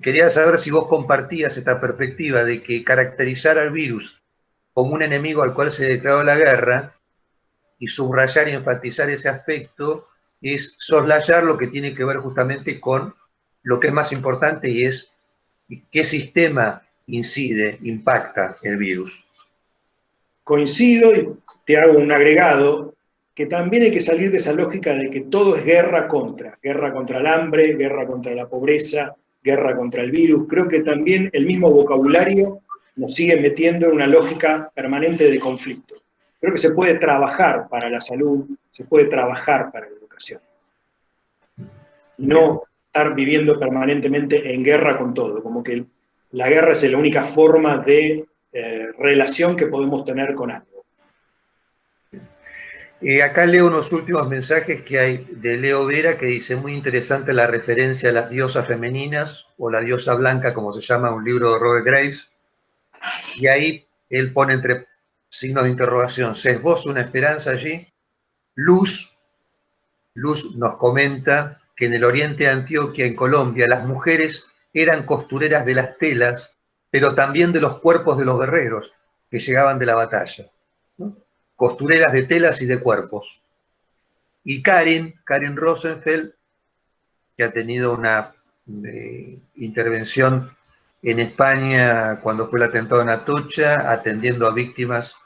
quería saber si vos compartías esta perspectiva de que caracterizar al virus como un enemigo al cual se declaró la guerra y subrayar y enfatizar ese aspecto es soslayar lo que tiene que ver justamente con lo que es más importante, y es qué sistema incide, impacta el virus. Coincido y te hago un agregado, que también hay que salir de esa lógica de que todo es guerra contra el hambre, guerra contra la pobreza, guerra contra el virus. Creo que también el mismo vocabulario nos sigue metiendo en una lógica permanente de conflicto. Creo que se puede trabajar para la salud, se puede trabajar para la educación. No estar viviendo permanentemente en guerra con todo, como que la guerra es la única forma de relación que podemos tener con algo. Acá leo unos últimos mensajes que hay de Leo Vera, que dice: muy interesante la referencia a las diosas femeninas, o la diosa blanca, como se llama, un libro de Robert Graves. Y ahí él pone entre signos de interrogación: ¿se esboza una esperanza allí? Luz nos comenta que en el oriente de Antioquia, en Colombia, las mujeres eran costureras de las telas, pero también de los cuerpos de los guerreros que llegaban de la batalla, ¿no? Costureras de telas y de cuerpos. Y Karen Rosenfeld, que ha tenido una intervención en España cuando fue el atentado en Atocha, atendiendo a víctimas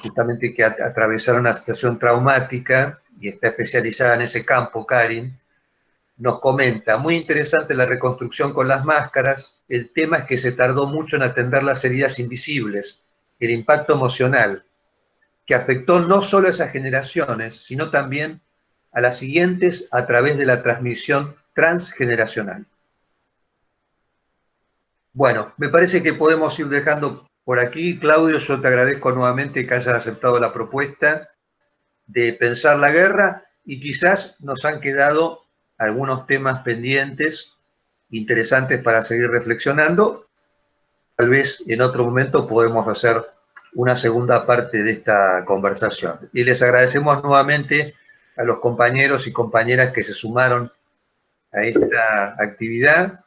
justamente que atravesaron una situación traumática, y está especializada en ese campo. Karen nos comenta: muy interesante la reconstrucción con las máscaras, el tema es que se tardó mucho en atender las heridas invisibles, el impacto emocional, que afectó no solo a esas generaciones, sino también a las siguientes a través de la transmisión transgeneracional. Bueno, me parece que podemos ir dejando por aquí. Claudio, yo te agradezco nuevamente que hayas aceptado la propuesta de pensar la guerra, y quizás nos han quedado algunos temas pendientes, interesantes para seguir reflexionando. Tal vez en otro momento podemos hacer una segunda parte de esta conversación. Y les agradecemos nuevamente a los compañeros y compañeras que se sumaron a esta actividad.